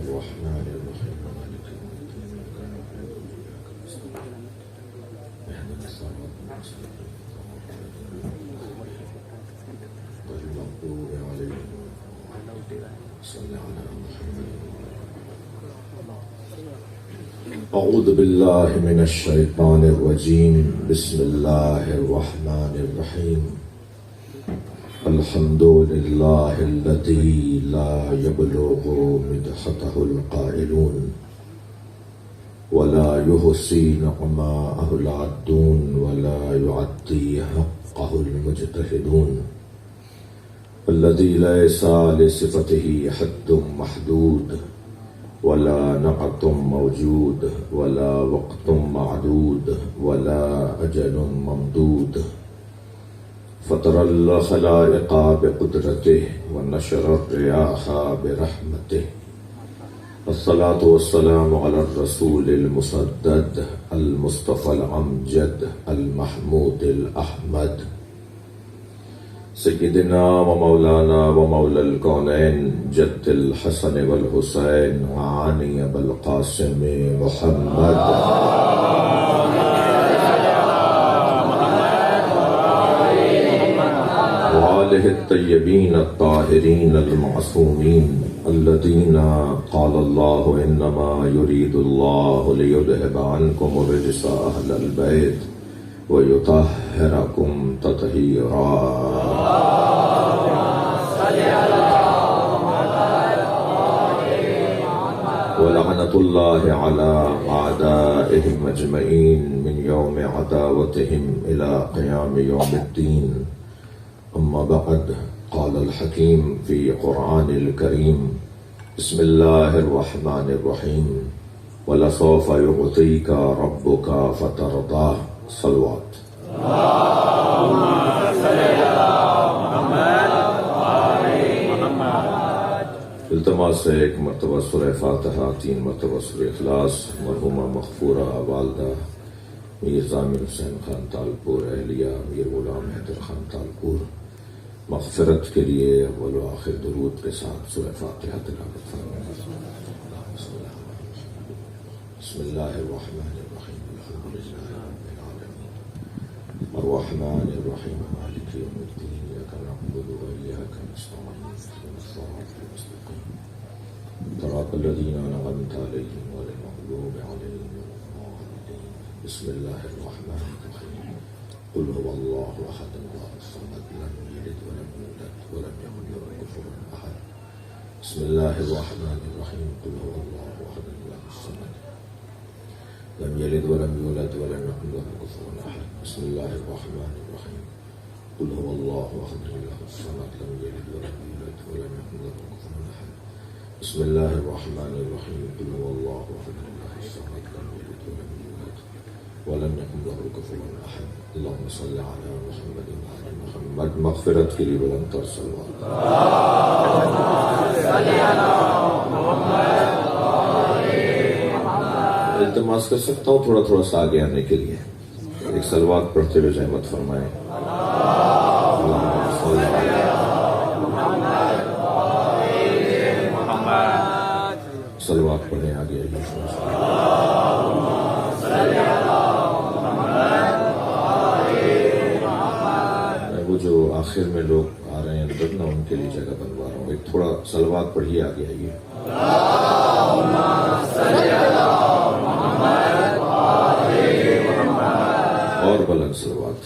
الرحمن الرحيم مالك يوم الدين إياك نعبد وإياك نستعين اهدنا الصراط المستقيم غير المغضوب عليهم ولا الضالين صل على محمد. أعوذ بالله من الشيطان الرجيم. بسم الله الرحمن الرحيم. الحمد لله الذي لا يبلغ مدحته القائلون ولا يحصي نعماءه العادون ولا يعدي حقه المجتهدون الذي ليس لصفته حد محدود ولا نقط موجود ولا وقت معدود ولا أجل ممدود فطر الخلائق بقدرته ونشر الرياح برحمته. الصلاة والسلام على الرسول المسدد المصطفى الأمجد المحمود الأحمد سيدنا ومولانا ومولى الكونين جد الحسن والحسين عاني بالقاسم محمد وآله الطيبين الطاهرين المعصومين الذين قال الله إنما يريد الله ليذهب عنكم الرجس أهل البيت ويطهركم تطهيرا. ولعنة الله على أعدائهم أجمعين من يوم عداوتهم إلى قيام يوم الدين. أما بعد قال الحكيم في قرآن الكريم بسم الله الرحمن الرحيم ولسوف يعطيك ربك فترضاه. صلوات. اللهم صل على محمد وآل محمد. التماس ہے ایک مرتبہ سورہ فاتحہ، 3 مرتبہ سورہ اخلاص مرحومہ مغفورہ والدہ میر ضامر حسین خان تالپور، اہلیہ میر غلام حیدر خان تالپور، مغفرت کے لیے اول و آخر درود کے ساتھ سورہ فاتحہ تلاوت فرمائیں. بسم اللہ الرحمن الرحیم الحمد للہ رب العالمین الرحمن الرحیم مالک یوم الدین ایاک نعبد و ایاک نستعین اهدنا الصراط المستقیم صراط الذین انعمت علیہم غیر المغضوب علیہم ولا الضالین. بسم اللہ الرحمن الرحیم قل هو اللہ احد اللہ الصمد لم يلد ولم يولد ولم يكن له كفوا احد. بسم اللہ الرحمن الرحیم قل هو اللہ احد اللہ الصمد لم يلد ولم يولد ولم يكن له كفوا احد. بسم الله الرحمن الرحيم قل هو الله احد الله الصمد لم يلد ولم يولد ولم يكن له كفوا احد. بسم الله الرحمن الرحيم قل هو الله احد الله الصمد لم يلد ولم يولد ولم يكن له كفوا احد. اللهم صل على محمد وعلى محمد. مغفرت کے لیے بلند تر صلوات. اللهم صل على محمد. التماس کر سکتا ہوں تھوڑا تھوڑا سا آگے آنے کے لیے ایک صلوات پڑھتے ہوئے زحمت فرمائیں. صلوات پڑھیں آگے آئیے. وہ جو آخر میں لوگ آ رہے ہیں اندر نا، ان کے لیے جگہ بنوا رہا ہوں. ایک تھوڑا صلوات پڑھیے آگے آئیے. اور بلند صلوات.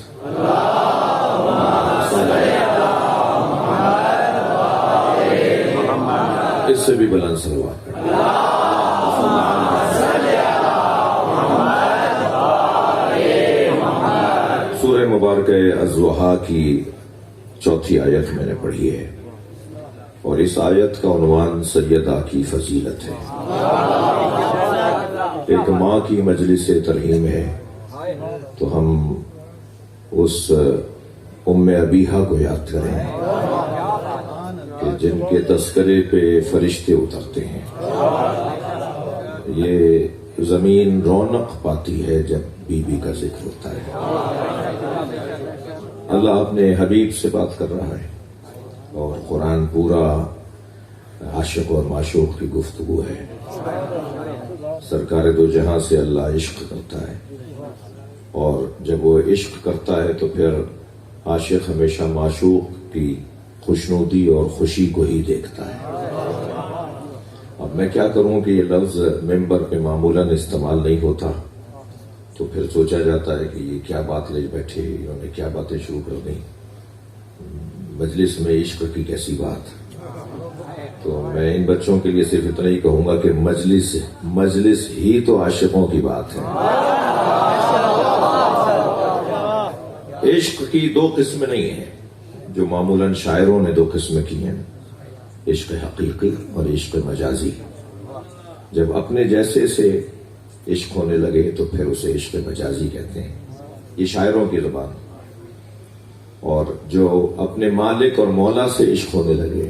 اس سے بھی بلند صلوات. سورہ مبارکہ الضحیٰ کی 4تھی آیت میں نے پڑھی ہے اور اس آیت کا عنوان سیدہ کی فضیلت ہے. ایک ماں کی مجلس ترحیم ہے تو ہم اس ام ابیہا کو یاد کریں کہ جن کے تذکرے پہ فرشتے اترتے ہیں. یہ زمین رونق پاتی ہے جب بی بی کا ذکر ہوتا ہے. اللہ اپنے حبیب سے بات کر رہا ہے اور قرآن پورا عاشق اور معشوق کی گفتگو ہے۔ سرکار دو جہاں سے اللہ عشق کرتا ہے، اور جب وہ عشق کرتا ہے تو پھر عاشق ہمیشہ معشوق کی خوشنودی اور خوشی کو ہی دیکھتا ہے۔ اب میں کیا کروں کہ یہ لفظ ممبر پہ معمولاً استعمال نہیں ہوتا، تو پھر سوچا جاتا ہے کہ یہ کیا بات لے بیٹھے، انہوں نے کیا باتیں شروع کر دیں، مجلس میں عشق کی کیسی بات۔ تو میں ان بچوں کے لیے صرف اتنا ہی کہوں گا کہ مجلس ہی تو عاشقوں کی بات ہے۔ عشق کی دو قسمیں نہیں ہیں جو معمولاً شاعروں نے دو قسمیں کی ہیں، عشق حقیقی اور عشق مجازی۔ جب اپنے جیسے سے عشق ہونے لگے تو پھر اسے عشق مجازی کہتے ہیں، یہ شاعروں کی زبان۔ اور جو اپنے مالک اور مولا سے عشق ہونے لگے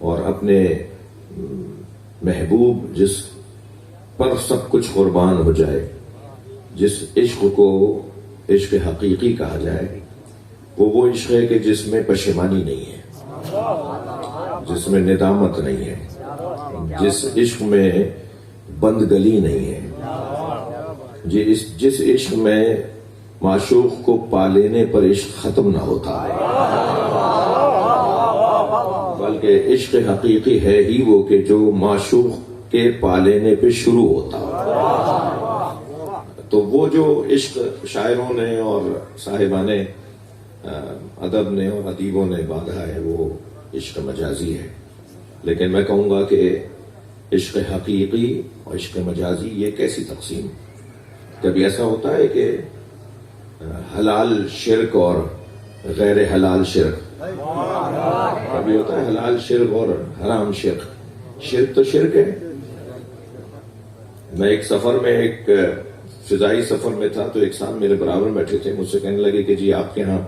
اور اپنے محبوب جس پر سب کچھ قربان ہو جائے، جس عشق کو عشق حقیقی کہا جائے، وہ عشق ہے کہ جس میں پشیمانی نہیں ہے، جس میں ندامت نہیں ہے، جس عشق میں بندگلی نہیں ہے، جس عشق میں معشوق کو پا لینے پر عشق ختم نہ ہوتا، بلکہ عشق حقیقی ہے ہی وہ کہ جو معشوق کے پا لینے پہ شروع ہوتا۔ تو وہ جو عشق شاعروں نے اور صاحبان ادب نے اور ادیبوں نے باندھا ہے وہ عشق مجازی ہے۔ لیکن میں کہوں گا کہ عشق حقیقی اور عشق مجازی یہ کیسی تقسیم؟ کبھی ایسا ہوتا ہے کہ حلال شرک اور غیر حلال شرک، کبھی ہوتا ہے حلال شرک اور حرام شرک۔ شرک تو شرک ہے۔ میں ایک سفر میں، ایک فضائی سفر میں تھا، تو ایک صاحب میرے برابر بیٹھے تھے، مجھ سے کہنے لگے کہ جی آپ کے ہاں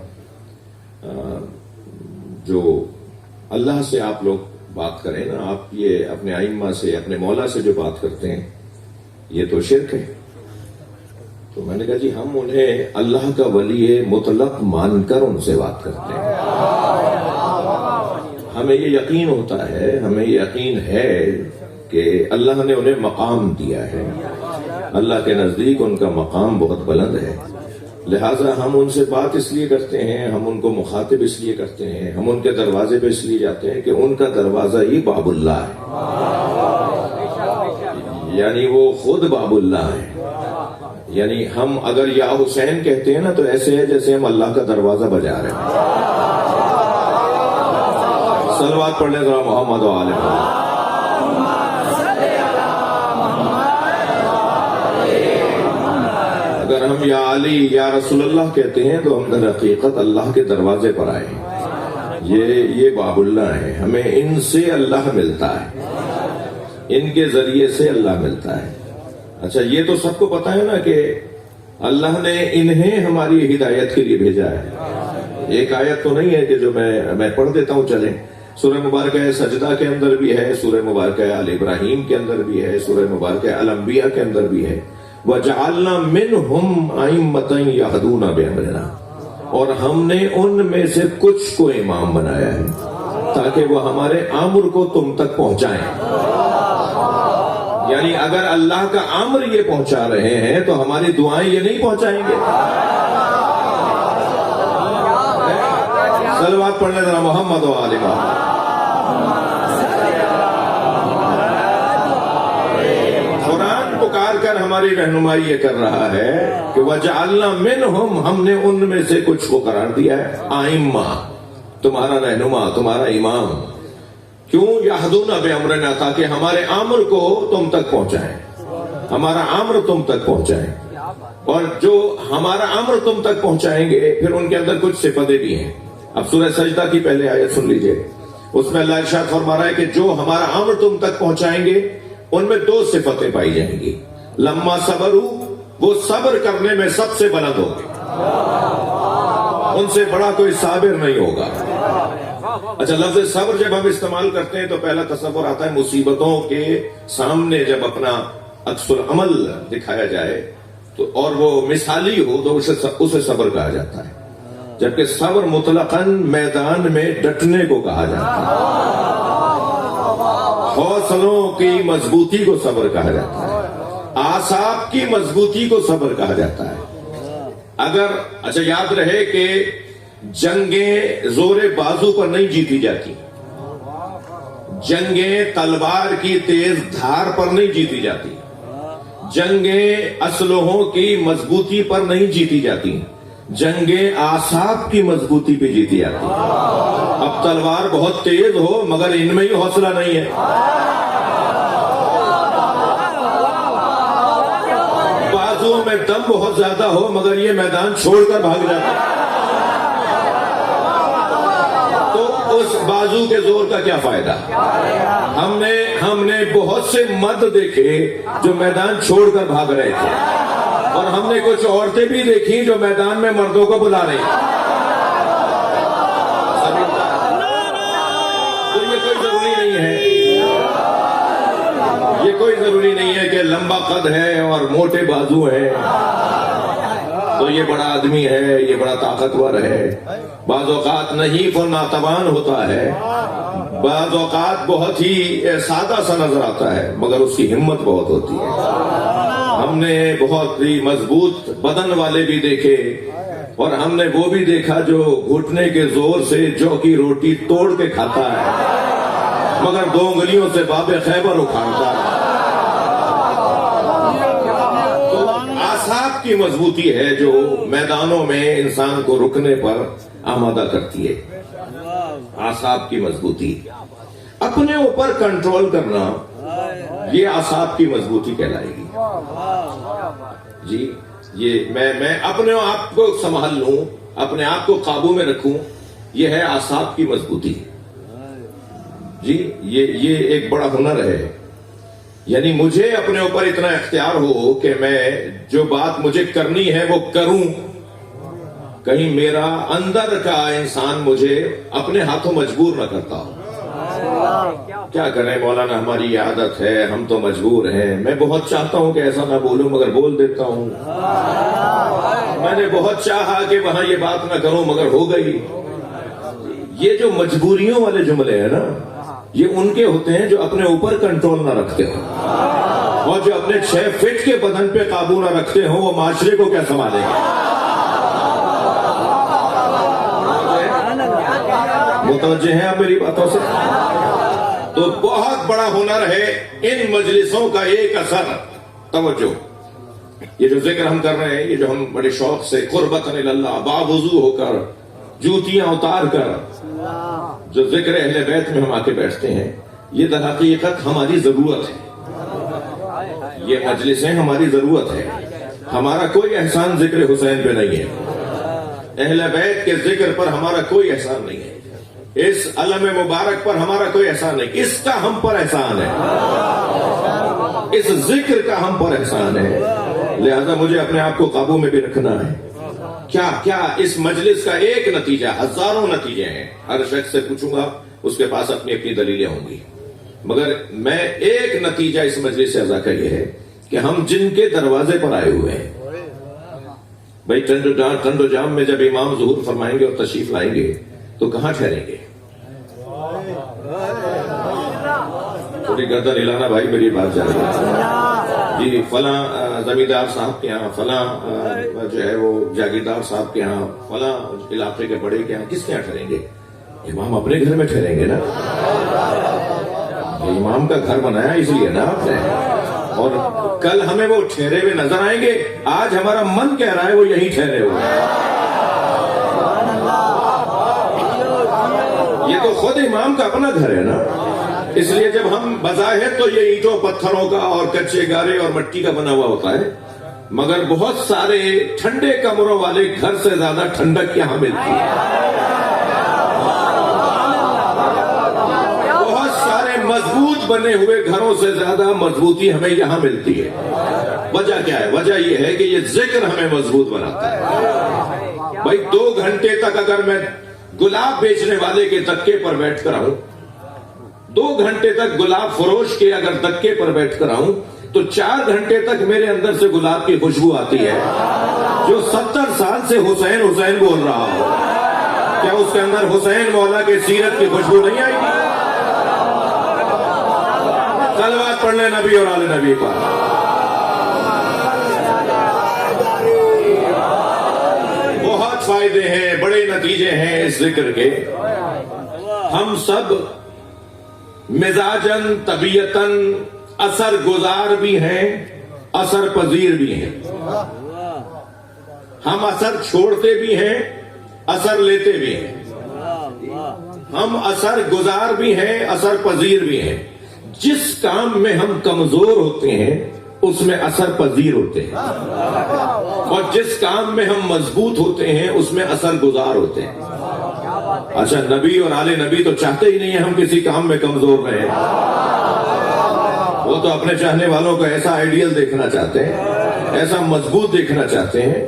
جو اللہ سے آپ لوگ بات کریں نا، آپ یہ اپنے ائمہ سے، اپنے مولا سے جو بات کرتے ہیں، یہ تو شرک ہے۔ تو میں نے کہا جی ہم انہیں اللہ کا ولی مطلق مان کر ان سے بات کرتے ہیں۔ ہمیں یہ یقین ہوتا ہے، ہمیں یہ یقین ہے کہ اللہ نے انہیں مقام دیا ہے، اللہ کے نزدیک ان کا مقام بہت بلند ہے، لہٰذا ہم ان سے بات اس لیے کرتے ہیں، ہم ان کو مخاطب اس لیے کرتے ہیں، ہم ان کے دروازے پہ اس لیے جاتے ہیں کہ ان کا دروازہ ہی باب اللہ ہے، یعنی وہ خود باب اللہ ہے۔ یعنی ہم اگر یا حسین کہتے ہیں نا تو ایسے ہے جیسے ہم اللہ کا دروازہ بجا رہے ہیں۔ صلوات پڑھنے ذرا محمد و آل محمد۔ اگر ہم یا علی یا رسول اللہ کہتے ہیں تو ہم در حقیقت اللہ کے دروازے پر آئے ہیں۔ یہ باب اللہ ہے، ہمیں ان سے اللہ ملتا ہے، ان کے ذریعے سے اللہ ملتا ہے۔ اچھا یہ تو سب کو پتا ہے نا کہ اللہ نے انہیں ہماری ہدایت کے لیے بھیجا ہے۔ ایک آیت تو نہیں ہے کہ جو میں پڑھ دیتا ہوں، چلیں۔ سورہ مبارکہ سجدہ کے اندر بھی ہے، سورہ مبارکہ آل ابراہیم کے اندر بھی ہے، سورہ مبارکہ الانبیاء کے اندر بھی ہے۔ وَجَعَلْنَا مِنْهُمْ أَئِمَّةً يَهْدُونَ بِأَمْرِنَا، اور ہم نے ان میں سے کچھ کو امام بنایا ہے تاکہ وہ ہمارے امر کو تم تک پہنچائیں۔ یعنی اگر اللہ کا امر یہ پہنچا رہے ہیں تو ہماری دعائیں یہ نہیں پہنچائیں گے۔ صلوات پڑھنے ذرا محمد و آل محمد۔ قرآن پکار کر ہماری رہنمائی یہ کر رہا ہے کہ وَجَعَلْنَا مِنْهُمْ، ہم نے ان میں سے کچھ کو قرار دیا ہے آئمہ، تمہارا رہنما، تمہارا امام۔ کیوں؟ یہدون بامرنا، تاکہ ہمارے امر کو تم تک پہنچائیں، ہمارا امر تم تک پہنچائیں۔ اور جو ہمارا امر تم تک پہنچائیں گے پھر ان کے اندر کچھ صفتیں بھی ہیں۔ اب سورہ سجدہ کی پہلے آیت سن لیجئے، اس میں اللہ ارشاد فرما رہا ہے کہ جو ہمارا امر تم تک پہنچائیں گے ان میں دو صفتیں پائی جائیں گی۔ لما صبروا، وہ صبر کرنے میں سب سے بلند ہوں گے، ان سے بڑا کوئی صابر نہیں ہوگا۔ اچھا لفظ صبر جب ہم استعمال کرتے ہیں تو پہلا تصور آتا ہے مصیبتوں کے سامنے جب اپنا عکس العمل دکھایا جائے تو اور وہ مثالی ہو تو اسے صبر کہا جاتا ہے، جبکہ صبر مطلقاً میدان میں ڈٹنے کو کہا جاتا ہے۔ حوصلوں کی مضبوطی کو صبر کہا جاتا ہے، اعصاب کی مضبوطی کو صبر کہا جاتا ہے۔ اگر اچھا یاد رہے کہ جنگیں زور بازو پر نہیں جیتی جاتی، جنگیں تلوار کی تیز دھار پر نہیں جیتی جاتی، جنگیں اسلحوں کی مضبوطی پر نہیں جیتی جاتی، جنگیں اعصاب کی مضبوطی پہ جیتی جاتی۔ اب تلوار بہت تیز ہو مگر ان میں ہی حوصلہ نہیں ہے، بازو میں دم بہت زیادہ ہو مگر یہ میدان چھوڑ کر بھاگ جاتا ہے، تو اس بازو کے زور کا کیا فائدہ؟ ہم نے بہت سے مرد دیکھے جو میدان چھوڑ کر بھاگ رہے تھے، اور ہم نے کچھ عورتیں بھی دیکھی جو میدان میں مردوں کو بلا رہی ہیں۔ تو یہ کوئی ضروری نہیں ہے، یہ کوئی ضروری نہیں ہے کہ لمبا قد ہے اور موٹے بازو ہیں تو یہ بڑا آدمی ہے، یہ بڑا طاقتور ہے۔ بعض اوقات نحیف اور ناتوان ہوتا ہے، بعض اوقات بہت ہی سادہ سا نظر آتا ہے مگر اس کی ہمت بہت ہوتی ہے۔ ہم نے بہت ہی مضبوط بدن والے بھی دیکھے، اور ہم نے وہ بھی دیکھا جو گھٹنے کے زور سے جو کی روٹی توڑ کے کھاتا ہے مگر دو انگلیوں سے باب خیبر اکھاڑتا ہے۔ تو اعصاب کی مضبوطی ہے جو میدانوں میں انسان کو رکنے پر آمادہ کرتی ہے۔ اعصاب کی مضبوطی، اپنے اوپر کنٹرول کرنا، یہ اعصاب کی مضبوطی کہلائے گی۔ جی یہ میں اپنے آپ کو سنبھال لوں، اپنے آپ کو قابو میں رکھوں، یہ ہے اعصاب کی مضبوطی۔ جی یہ ایک بڑا ہنر ہے، یعنی مجھے اپنے اوپر اتنا اختیار ہو کہ میں جو بات مجھے کرنی ہے وہ کروں، کہیں میرا اندر کا انسان مجھے اپنے ہاتھوں مجبور نہ کرتا ہو۔ کیا کریں مولانا، ہماری یہ عادت ہے، ہم تو مجبور ہیں۔ میں بہت چاہتا ہوں کہ ایسا نہ بولوں مگر بول دیتا ہوں، میں نے بہت چاہا کہ وہاں یہ بات نہ کروں مگر ہو گئی۔ یہ جو مجبوریوں والے جملے ہیں نا، یہ ان کے ہوتے ہیں جو اپنے اوپر کنٹرول نہ رکھتے ہوں، اور جو اپنے 6 فٹ کے بدن پہ قابو نہ رکھتے ہوں وہ معاشرے کو کیا سنبھالیں گے؟ متوجہ ہیں آپ میری باتوں سے؟ تو بہت بڑا ہنر ہے ان مجلسوں کا ایک اثر، توجہ۔ یہ جو ذکر ہم کر رہے ہیں، یہ جو ہم بڑے شوق سے قربتاً اللہ باوضو ہو کر جوتیاں اتار کر جو ذکر اہل بیت میں ہم آ کے بیٹھتے ہیں، یہ در حقیقت ہماری ضرورت ہے، یہ مجلسیں ہماری ضرورت ہے۔ ہمارا کوئی احسان ذکر حسین پہ نہیں ہے، اہل بیت کے ذکر پر ہمارا کوئی احسان نہیں ہے، اس علم مبارک پر ہمارا کوئی احسان نہیں، اس کا ہم پر احسان ہے، اس ذکر کا ہم پر احسان ہے۔ لہذا مجھے اپنے آپ کو قابو میں بھی رکھنا ہے۔ کیا اس مجلس کا ایک نتیجہ، ہزاروں نتیجے ہیں، ہر شخص سے پوچھوں گا اس کے پاس اپنی اپنی دلیلیں ہوں گی، مگر میں ایک نتیجہ اس مجلس سے اضافہ یہ ہے کہ ہم جن کے دروازے پر آئے ہوئے ہیں، بھائی ٹنڈ و جام میں جب امام ظہور فرمائیں گے اور تشریف لائیں گے تو کہاں ٹھہریں گے؟ تھوڑی گردن ہلانا بھائی، میری بات جا رہی ہے جی۔ فلاں زمیندار صاحب کے ہاں، فلاں جو ہے وہ جاگیردار صاحب کے ہاں، فلاں علاقے کے بڑے کے ہاں، کس کے ہاں ٹھہریں گے؟ امام اپنے گھر میں ٹھہریں گے نا، امام کا گھر بنایا اس لیے نا آپ نے، اور کل ہمیں وہ ٹھہرے ہوئے نظر آئیں گے۔ آج ہمارا من کہہ رہا ہے وہ یہی ٹھہرے ہوئے ہیں، یہ تو خود امام کا اپنا گھر ہے نا۔ اس لیے جب ہم بظاہر تو یہ اینٹوں پتھروں کا اور کچے گارے اور مٹی کا بنا ہوا ہوتا ہے، مگر بہت سارے ٹھنڈے کمروں والے گھر سے زیادہ ٹھنڈک یہاں ملتی ہے، بہت سارے مضبوط بنے ہوئے گھروں سے زیادہ مضبوطی ہمیں یہاں ملتی ہے۔ وجہ کیا ہے؟ وجہ یہ ہے کہ یہ ذکر ہمیں مضبوط بناتا ہے۔ بھائی 2 گھنٹے تک اگر میں گلاب بیچنے والے کے دکے پر بیٹھ کر آؤں، 2 گھنٹے تک گلاب فروش کے اگر دکے پر بیٹھ کر آؤں تو 4 گھنٹے تک میرے اندر سے گلاب کی خوشبو آتی ہے۔ جو 70 سال سے حسین حسین بول رہا ہو، کیا اس کے اندر حسین مولا کے سیرت کی خوشبو نہیں آئے گی؟ صلوات پڑھ لیں نبی اور آل نبی پر. بہت فائدے ہیں، بڑے نتیجے ہیں اس ذکر کے. ہم سب مزاجن طبیعتاً اثر گزار بھی ہیں، اثر پذیر بھی ہیں. ہم اثر چھوڑتے بھی ہیں، اثر لیتے بھی ہیں. ہم اثر گزار بھی ہیں، اثر پذیر بھی ہیں. جس کام میں ہم کمزور ہوتے ہیں اس میں اثر پذیر ہوتے ہیں، اور جس کام میں ہم مضبوط ہوتے ہیں اس میں اثر گزار ہوتے ہیں. اچھا، نبی اور آل نبی تو چاہتے ہی نہیں ہیں ہم کسی کام میں کمزور رہیں. وہ تو اپنے چاہنے والوں کو ایسا آئیڈیل دیکھنا چاہتے ہیں، ایسا مضبوط دیکھنا چاہتے ہیں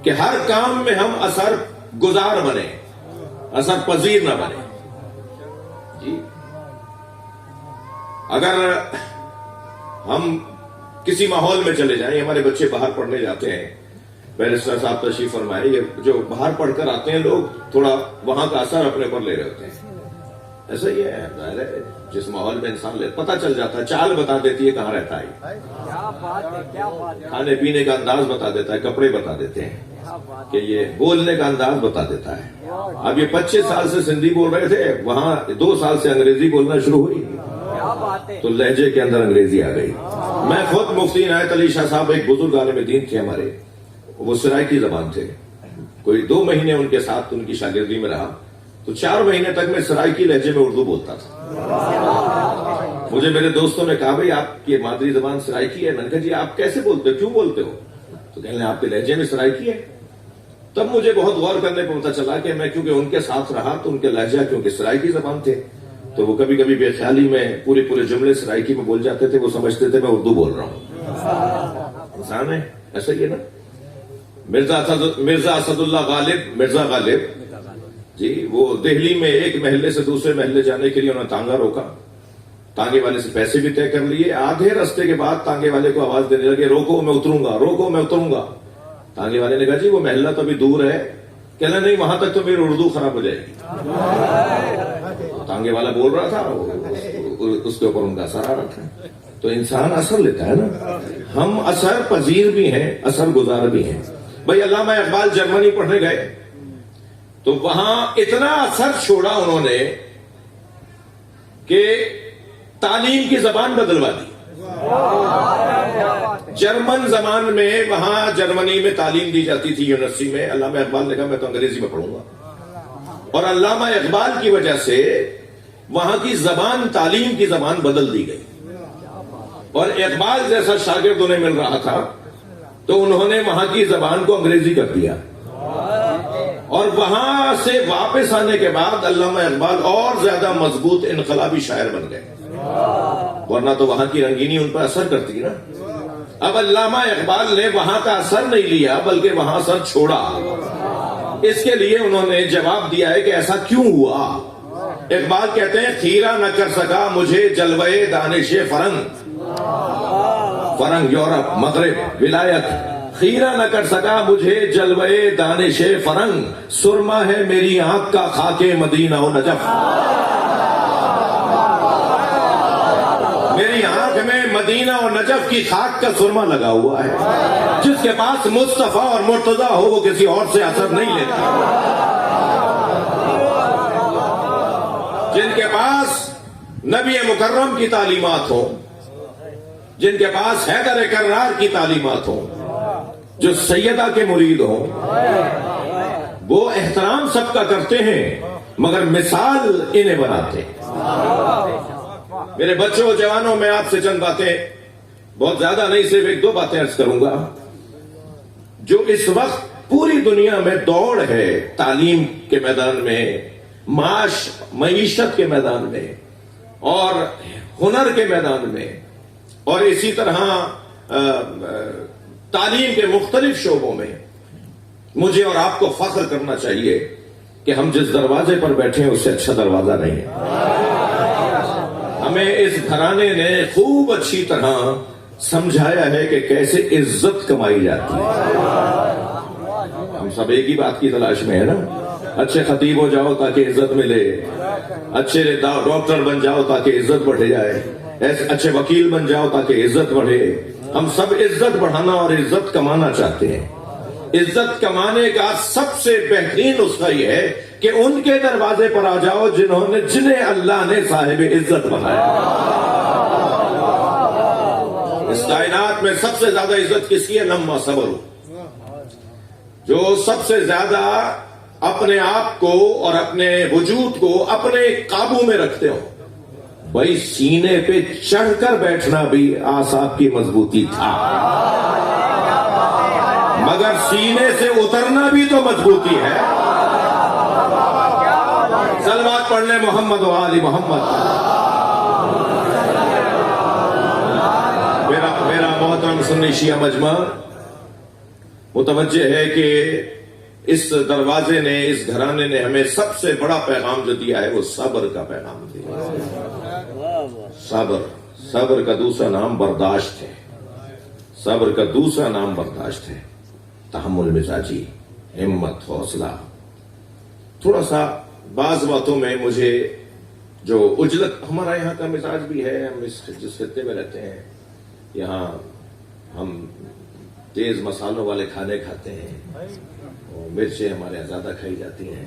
کہ ہر کام میں ہم اثر گزار بنے، اثر پذیر نہ بنے. جی، اگر ہم کسی ماحول میں چلے جائیں، ہمارے بچے باہر پڑھنے جاتے ہیں، بیرسٹر صاحب تشریف فرمائے، یہ جو باہر پڑھ کر آتے ہیں لوگ تھوڑا وہاں کا اثر اپنے پر لے رہے ہوتے ہیں. ایسا ہی ہے، ظاہر ہے جس ماحول میں انسان پتہ چل جاتا ہے، چال بتا دیتی ہے کہاں رہتا ہے، کھانے پینے کا انداز بتا دیتا ہے، کپڑے بتا دیتے ہیں، کہ یہ بولنے کا انداز بتا دیتا ہے. اب یہ 25 سال سے سندھی بول رہے تھے، وہاں 2 سال سے انگریزی بولنا شروع ہوئی تو لہجے کے اندر انگریزی آ گئی. میں خود مفتی عنایت علی شاہ صاحب ایک بزرگ عالم دین تھے ہمارے، وہ سرائکی زبان تھے. کوئی 2 مہینے ان کے ساتھ ان کی شاگردی میں رہا تو 4 مہینے تک میں سرائکی لہجے میں اردو بولتا تھا. مجھے میرے دوستوں نے کہا بھئی آپ کی مادری زبان سرائکی ہے. میں نے کہا جی آپ کیسے بولتے ہو، کیوں بولتے ہو؟ تو کہنے آپ کے لہجے میں سرائکی ہے. تب مجھے بہت غور کرنے پر پتا چلا کہ میں کیونکہ ان کے ساتھ رہا تو ان کے لہجہ کیونکہ سرائکی زبان تھے تو وہ کبھی کبھی بے خیالی میں پورے جملے سرائکی میں بول جاتے تھے. وہ سمجھتے تھے میں اردو بول رہا ہوں. انسان ہے، ایسا ہی ہے نا. مرزا اسد اللہ غالب، مرزا غالب جی، وہ دہلی میں ایک محلے سے دوسرے محلے جانے کے لیے انہوں نے تانگا روکا. تانگے والے سے پیسے بھی طے کر لیے. آدھے رستے کے بعد تانگے والے کو آواز دینے لگے روکو میں اتروں گا، روکو میں اتروں گا. تانگے والے نے کہا جی وہ محلہ تو ابھی دور ہے. کہنا نہیں وہاں تک تو میری اردو خراب ہو جائے گی. تانگے والا بول رہا تھا، اس کے اوپر ان کا اثر آ رہا تھا. تو انسان اثر لیتا ہے نا. ہم اثر پذیر بھی ہیں، اثر گزار بھی ہیں. بھائی علامہ اقبال جرمنی پڑھنے گئے تو وہاں اتنا اثر چھوڑا انہوں نے کہ تعلیم کی زبان بدلوا دی. جرمن زبان میں وہاں جرمنی میں تعلیم دی جاتی تھی یونیورسٹی میں. علامہ اقبال نے کہا میں تو انگریزی میں پڑھوں گا. اور علامہ اقبال کی وجہ سے وہاں کی زبان، تعلیم کی زبان بدل دی گئی. اور اقبال جیسا شاگرد انہیں مل رہا تھا تو انہوں نے وہاں کی زبان کو انگریزی کر دیا. اور وہاں سے واپس آنے کے بعد علامہ اقبال اور زیادہ مضبوط انقلابی شاعر بن گئے، ورنہ تو وہاں کی رنگینی ان پر اثر کرتی ہے نا. اب علامہ اقبال نے وہاں کا اثر نہیں لیا بلکہ وہاں اثر چھوڑا. اس کے لیے انہوں نے جواب دیا ہے کہ ایسا کیوں ہوا. اقبال کہتے ہیں خیرہ نہ کر سکا مجھے جلوے دانش فرنگ، فرنگ یورپ مغرب ولایت. خیرہ نہ کر سکا مجھے جلوے دانش فرنگ، سرما ہے میری آنکھ کا خاک مدینہ و نجف. میری آنکھ میں مدینہ اور نجف کی خاک کا سرما لگا ہوا ہے. جس کے پاس مصطفیٰ اور مرتضیٰ ہو وہ کسی اور سے اثر نہیں لیتا. جن کے پاس نبی مکرم کی تعلیمات ہوں، جن کے پاس حیدر کرار کی تعلیمات ہوں، جو سیدہ کے مرید ہوں، وہ احترام سب کا کرتے ہیں مگر مثال انہیں بناتے ہیں. میرے بچوں جوانوں، میں آپ سے چند باتیں، بہت زیادہ نہیں، صرف 1-2 باتیں عرض کروں گا. جو اس وقت پوری دنیا میں دوڑ ہے تعلیم کے میدان میں، معیشت کے میدان میں اور ہنر کے میدان میں، اور اسی طرح تعلیم کے مختلف شعبوں میں، مجھے اور آپ کو فخر کرنا چاہیے کہ ہم جس دروازے پر بیٹھے ہیں اس سے اچھا دروازہ نہیں ہے. ہمیں اس گھرانے نے خوب اچھی طرح سمجھایا ہے کہ کیسے عزت کمائی جاتی ہے. ہم سب ایک ہی بات کی تلاش میں ہے نا. اچھے خطیب ہو جاؤ تاکہ عزت ملے، اچھے ڈاکٹر بن جاؤ تاکہ عزت بڑھ جائے، ایسے اچھے وکیل بن جاؤ تاکہ عزت بڑھے. ہم سب عزت بڑھانا اور عزت کمانا چاہتے ہیں. عزت کمانے کا سب سے بہترین نسخہ یہ ہے کہ ان کے دروازے پر آ جاؤ جنہیں اللہ نے صاحب عزت بنایا. اس کائنات میں سب سے زیادہ عزت کس کی ہے؟ لما صبر. جو سب سے زیادہ اپنے آپ کو اور اپنے وجود کو اپنے قابو میں رکھتے ہو. بھائی سینے پہ چڑھ کر بیٹھنا بھی اعصاب کی مضبوطی تھا، مگر سینے سے اترنا بھی تو مضبوطی ہے. صلوات پڑھنے محمد و آل محمد. میرا محترم سنی شیعہ مجمع متوجہ ہے کہ اس دروازے نے، اس گھرانے نے ہمیں سب سے بڑا پیغام جو دیا ہے وہ صبر کا پیغام دیا. صبر کا دوسرا نام برداشت ہے. صبر کا دوسرا نام برداشت ہے. تحمل مزاجی، ہمت، حوصلہ. تھوڑا سا بعض باتوں میں مجھے جو عجلت، ہمارا یہاں کا مزاج بھی ہے، ہم جس خطے میں رہتے ہیں یہاں ہم تیز مسالوں والے کھانے کھاتے ہیں اور مرچیں ہمارے زیادہ کھائی جاتی ہیں.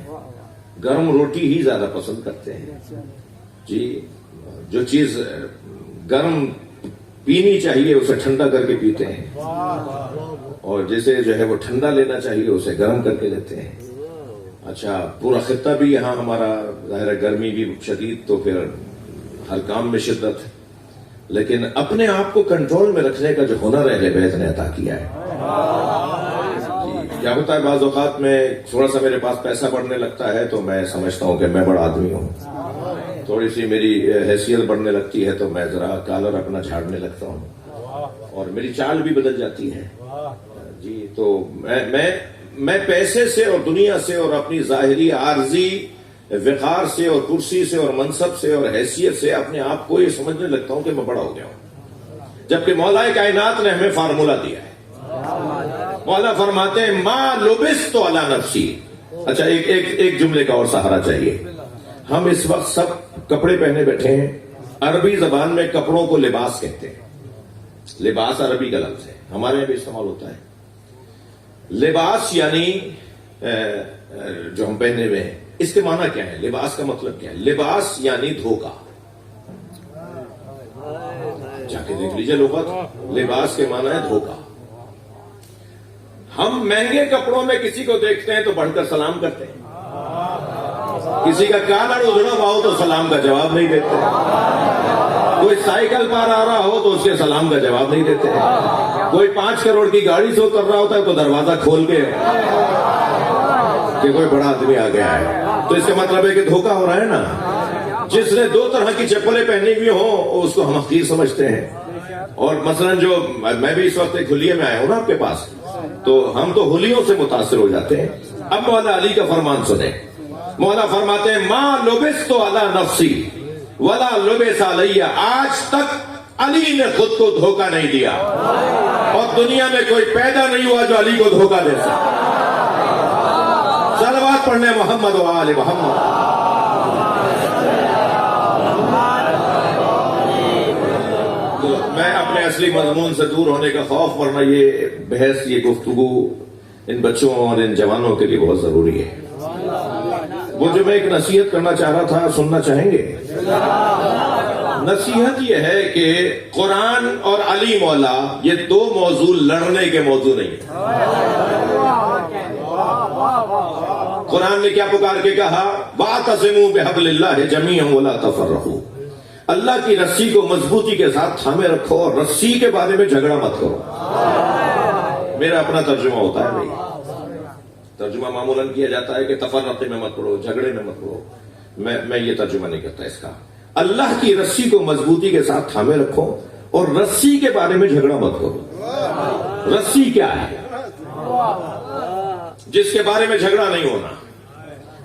گرم روٹی ہی زیادہ پسند کرتے ہیں. جی، جو چیز گرم پینی چاہیے اسے ٹھنڈا کر کے پیتے ہیں، اور جسے جو ہے وہ ٹھنڈا لینا چاہیے اسے گرم کر کے لیتے ہیں. اچھا، پورا خطہ بھی یہاں ہمارا ظاہر ہے گرمی بھی شدید، تو پھر ہر کام میں شدت. لیکن اپنے آپ کو کنٹرول میں رکھنے کا جو ہنر ہے بیت نے عطا کیا ہے. کیا ہوتا ہے بعض اوقات میں تھوڑا سا میرے پاس پیسہ بڑھنے لگتا ہے تو میں سمجھتا ہوں کہ میں بڑا آدمی ہوں. تھوڑی سی میری حیثیت بڑھنے لگتی ہے تو میں ذرا کالر اپنا جھاڑنے لگتا ہوں اور میری چال بھی بدل جاتی ہے. جی، تو میں پیسے سے اور دنیا سے اور اپنی ظاہری عارضی وقار سے اور کرسی سے اور منصب سے اور حیثیت سے اپنے آپ کو یہ سمجھنے لگتا ہوں کہ میں بڑا ہو گیا ہوں، جبکہ مولا کائنات نے ہمیں فارمولا دیا ہے. مولا فرماتے ہیں ما لبثت علی نفسی. اچھا، ایک جملے کا اور سہارا چاہیے. ہم اس وقت سب کپڑے پہنے بیٹھے ہیں. عربی زبان میں کپڑوں کو لباس کہتے ہیں. لباس عربی کا لفظ ہے، ہمارے یہاں بھی استعمال ہوتا ہے. لباس یعنی جو ہم پہنے ہوئے ہیں، اس کے معنی کیا ہے؟ لباس کا مطلب کیا ہے؟ لباس یعنی دھوکہ. جا کے دیکھ لیجیے لغت. لباس کے معنی ہے دھوکہ. ہم مہنگے کپڑوں میں کسی کو دیکھتے ہیں تو بڑھ کر سلام کرتے ہیں. کسی کا کالر ادھڑا ہوا ہو تو سلام کا جواب نہیں دیتے. کوئی سائیکل پر آ رہا ہو تو اس کے سلام کا جواب نہیں دیتے. کوئی 5 کروڑ کی گاڑی سے اتر رہا ہوتا ہے تو دروازہ کھول کے کہ کوئی بڑا آدمی آ گیا ہے. تو اس کا مطلب ہے کہ دھوکہ ہو رہا ہے نا. جس نے 2 طرح کی چپلیں پہنی ہوئی ہوں اس کو ہم حقیر سمجھتے ہیں. اور مثلا جو میں بھی اس وقت ایک حلیے میں آیا ہوں نا آپ کے پاس، تو ہم تو حلیوں سے متاثر ہو جاتے ہیں. اب مولا علی کا فرمان سنیں. مولا فرماتے ہیں ما لبثت علی نفسی ولا لبث علی. آج تک علی نے خود کو دھوکہ نہیں دیا اور دنیا میں کوئی پیدا نہیں ہوا جو علی کو دھوکہ دے سکتا. صلوات پڑھنے محمد و آل محمد. میں اپنے اصلی مضمون سے دور ہونے کا خوف، ورنہ یہ بحث، یہ گفتگو ان بچوں اور ان جوانوں کے لیے بہت ضروری ہے. وہ جو میں ایک نصیحت کرنا چاہ رہا تھا، سننا چاہیں گے؟ نصیحت یہ ہے کہ قرآن اور علی مولا یہ 2 موضوع لڑنے کے موضوع نہیں ہیں. قرآن نے کیا پکار کے کہا؟ واعتصموا بحبل اللہ جمیعا ولا تفرقوا. اللہ کی رسی کو مضبوطی کے ساتھ تھامے رکھو اور رسی کے بارے میں جھگڑا مت کرو. میرا اپنا ترجمہ ہوتا ہے بھائی. ترجمہ معمولاً کیا جاتا ہے کہ تفرقے میں مت پڑو، جھگڑے میں مت پڑو. میں یہ ترجمہ نہیں کرتا اس کا. اللہ کی رسی کو مضبوطی کے ساتھ تھامے رکھو اور رسی کے بارے میں جھگڑا مت کرو. رسی کیا ہے جس کے بارے میں جھگڑا نہیں ہونا؟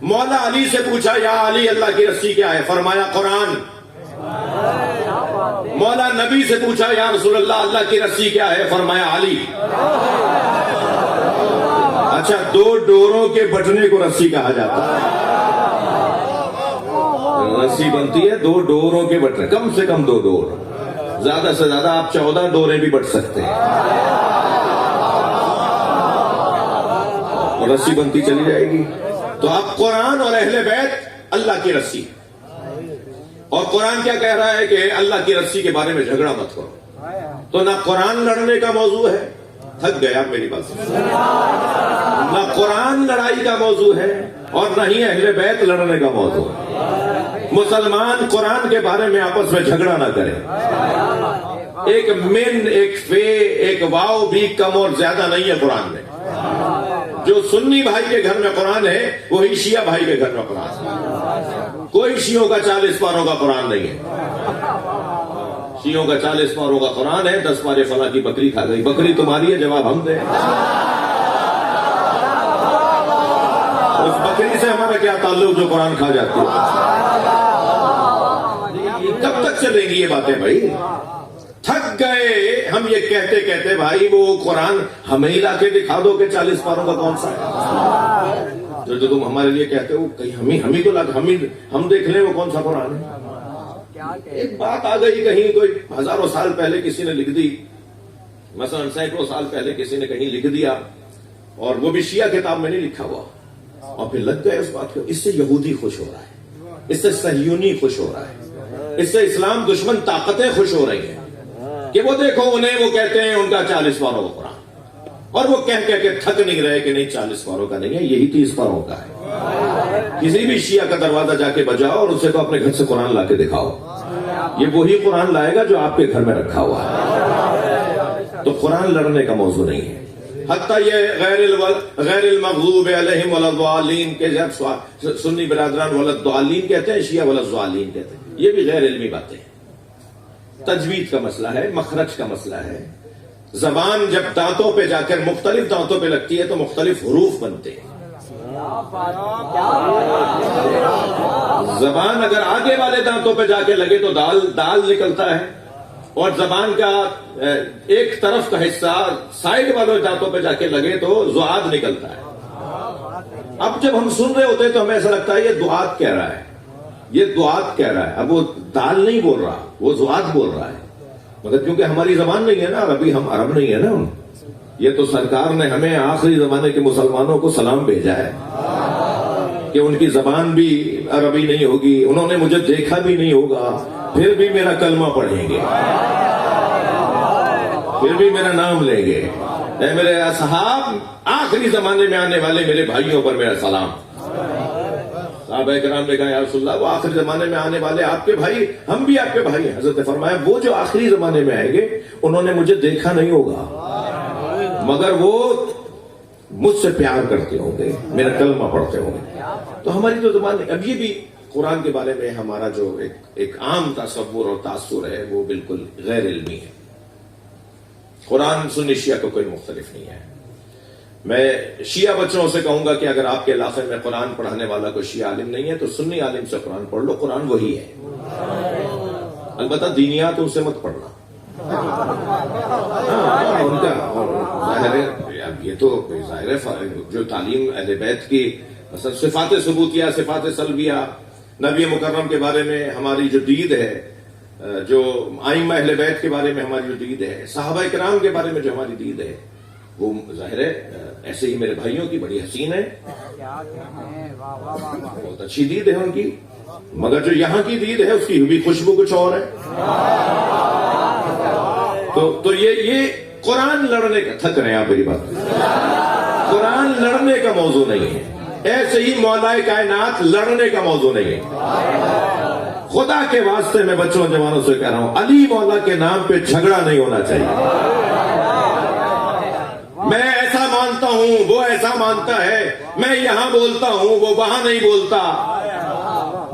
مولا علی سے پوچھا یا علی اللہ کی رسی کیا ہے؟ فرمایا قرآن. مولا نبی سے پوچھا یا رسول اللہ اللہ کی رسی کیا ہے؟ فرمایا علی. اچھا، 2 ڈوروں کے بٹنے کو رسی کہا جاتا ہے. رسی بنتی ہے 2 ڈوروں کے بٹنے، کم سے کم 2 ڈور. زیادہ سے زیادہ آپ 14 ڈوریں بھی بٹ سکتے ہیں اور رسی بنتی چلی جائے گی. تو اب قرآن اور اہل بیت اللہ کی رسی. اور قرآن کیا کہہ رہا ہے کہ اللہ کی رسی کے بارے میں جھگڑا مت کرو. تو نہ قرآن لڑنے کا موضوع ہے, تھک گئے آپ میری بات سے, نہ قرآن لڑائی کا موضوع ہے اور نہ ہی اہل بیت لڑنے کا موضوع ہے. مسلمان قرآن کے بارے میں آپس میں جھگڑا نہ کرے. ایک من, ایک فے, ایک واو بھی کم اور زیادہ نہیں ہے قرآن میں. جو سنی بھائی کے گھر میں قرآن ہے وہی شیعہ بھائی کے گھر میں قرآن ہے. کوئی شیعوں کا 40 پاروں کا قرآن نہیں ہے. شیعوں کا 40 پاروں کا قرآن ہے, 10 پارے فلاں کی بکری کھا گئی. بکری تمہاری ہے, جواب ہم دیں. اس بکری سے ہمارا کیا تعلق جو قرآن کھا جاتی ہے. کب تک چلیں گی یہ باتیں بھائی؟ تھک گئے ہم یہ کہتے کہتے. بھائی وہ قرآن ہمیں ہی لا کے دکھا دو کہ 40 پاروں کا کون سا ہے. جو تم ہمارے لیے کہتے ہو کہیں ہم ہی تو ہم دیکھ لیں وہ کون سا قرآن ہے. ایک بات آ گئی کہیں, کوئی ہزاروں سال پہلے کسی نے لکھ دی, مثلا سینکڑوں سال پہلے کسی نے کہیں لکھ دیا, اور وہ بھی شیعہ کتاب میں نہیں لکھا ہوا, اور پھر لگ گئے اس بات کو. اس سے یہودی خوش ہو رہا ہے, اس سے صہیونی خوش ہو رہا ہے, اس سے اسلام دشمن طاقتیں خوش ہو رہی ہیں کہ وہ دیکھو انہیں وہ کہتے ہیں ان کا 40 پاروں کا قرآن, اور وہ کہہ کے تھک نہیں رہے کہ نہیں 40 پاروں کا نہیں ہے, یہی 30 پاروں کا ہے. کسی بھی شیعہ کا دروازہ جا کے بجاؤ اور اسے تو اپنے گھر سے قرآن لا کے دکھاؤ, یہ وہی قرآن لائے گا جو آپ کے گھر میں رکھا ہوا ہے. تو قرآن لڑنے کا موضوع نہیں ہے. حتیٰ یہ غیر المغضوب علیہم ولا الضالین کے جب سنی برادران ولا الضالین کہتے ہیں, شیعہ ولا الضالین کہتے ہیں. یہ بھی غیر علمی باتیں ہیں. تجوید کا مسئلہ ہے, مخرج کا مسئلہ ہے. زبان جب دانتوں پہ جا کر مختلف دانتوں پہ لگتی ہے تو مختلف حروف بنتے ہیں. زبان اگر آگے والے دانتوں پہ جا کے لگے تو دال نکلتا ہے, اور زبان کا ایک طرف کا حصہ سائڈ والے دانتوں پہ جا کے لگے تو زعاد نکلتا ہے. اب جب ہم سن رہے ہوتے ہیں تو ہمیں ایسا لگتا ہے یہ دعات کہہ رہا ہے, یہ دعات کہہ رہا ہے. اب وہ دال نہیں بول رہا, وہ زعاد بول رہا ہے. مگر کیونکہ ہماری زبان نہیں ہے نا عربی, ہم عرب نہیں ہے نا. یہ تو سرکار نے ہمیں آخری زمانے کے مسلمانوں کو سلام بھیجا ہے کہ ان کی زبان بھی عربی نہیں ہوگی, انہوں نے مجھے دیکھا بھی نہیں ہوگا, پھر بھی میرا کلمہ پڑھیں گے, پھر بھی میرا نام لیں گے. اے میرے اصحاب, آخری زمانے میں آنے والے میرے بھائیوں پر میرا سلام. صحابہ کرام نے کہا یا رسول اللہ, وہ آخری زمانے میں آنے والے آپ کے بھائی, ہم بھی آپ کے بھائی ہیں. حضرت نے فرمایا وہ جو آخری زمانے میں آئیں گے انہوں نے مجھے دیکھا نہیں ہوگا, مگر وہ مجھ سے پیار کرتے ہوں گے, میرا کلمہ پڑھتے ہوں گے. تو ہماری جو زبان, اب یہ بھی قرآن کے بارے میں ہمارا جو ایک عام تصور اور تاثر ہے وہ بالکل غیر علمی ہے. قرآن سنی شیعہ کو کوئی مختلف نہیں ہے. میں شیعہ بچوں سے کہوں گا کہ اگر آپ کے علاقے میں قرآن پڑھانے والا کوئی شیعہ عالم نہیں ہے تو سنی عالم سے قرآن پڑھ لو, قرآن وہی ہے. البتہ دینیات ان سے مت پڑھنا. ان کا ظاہر ہے, یہ تو ظاہر ہے جو تعلیم اہل بیت کی مثلا صفات ثبوتیہ, صفات سلبیہ, نبی مکرم کے بارے میں ہماری جو دید ہے, جو ائمہ اہل بیت کے بارے میں ہماری جو دید ہے, صحابہ کرام کے بارے میں جو ہماری دید ہے, وہ ظاہر ہے ایسے ہی میرے بھائیوں کی بڑی حسین ہے, بہت اچھی دید ہے ان کی. مگر جو یہاں کی دید ہے اس کی بھی خوشبو کچھ اور ہے. تو یہ قرآن لڑنے کا, تھک رہے ہیں آپ میری بات, قرآن لڑنے کا موضوع نہیں ہے. ایسے ہی مولا کائنات لڑنے کا موضوع نہیں ہے. خدا کے واسطے میں بچوں جوانوں سے کہہ رہا ہوں, علی مولا کے نام پہ جھگڑا نہیں ہونا چاہیے. میں ایسا مانتا ہوں, وہ ایسا مانتا ہے, میں یہاں بولتا ہوں, وہ وہاں نہیں بولتا.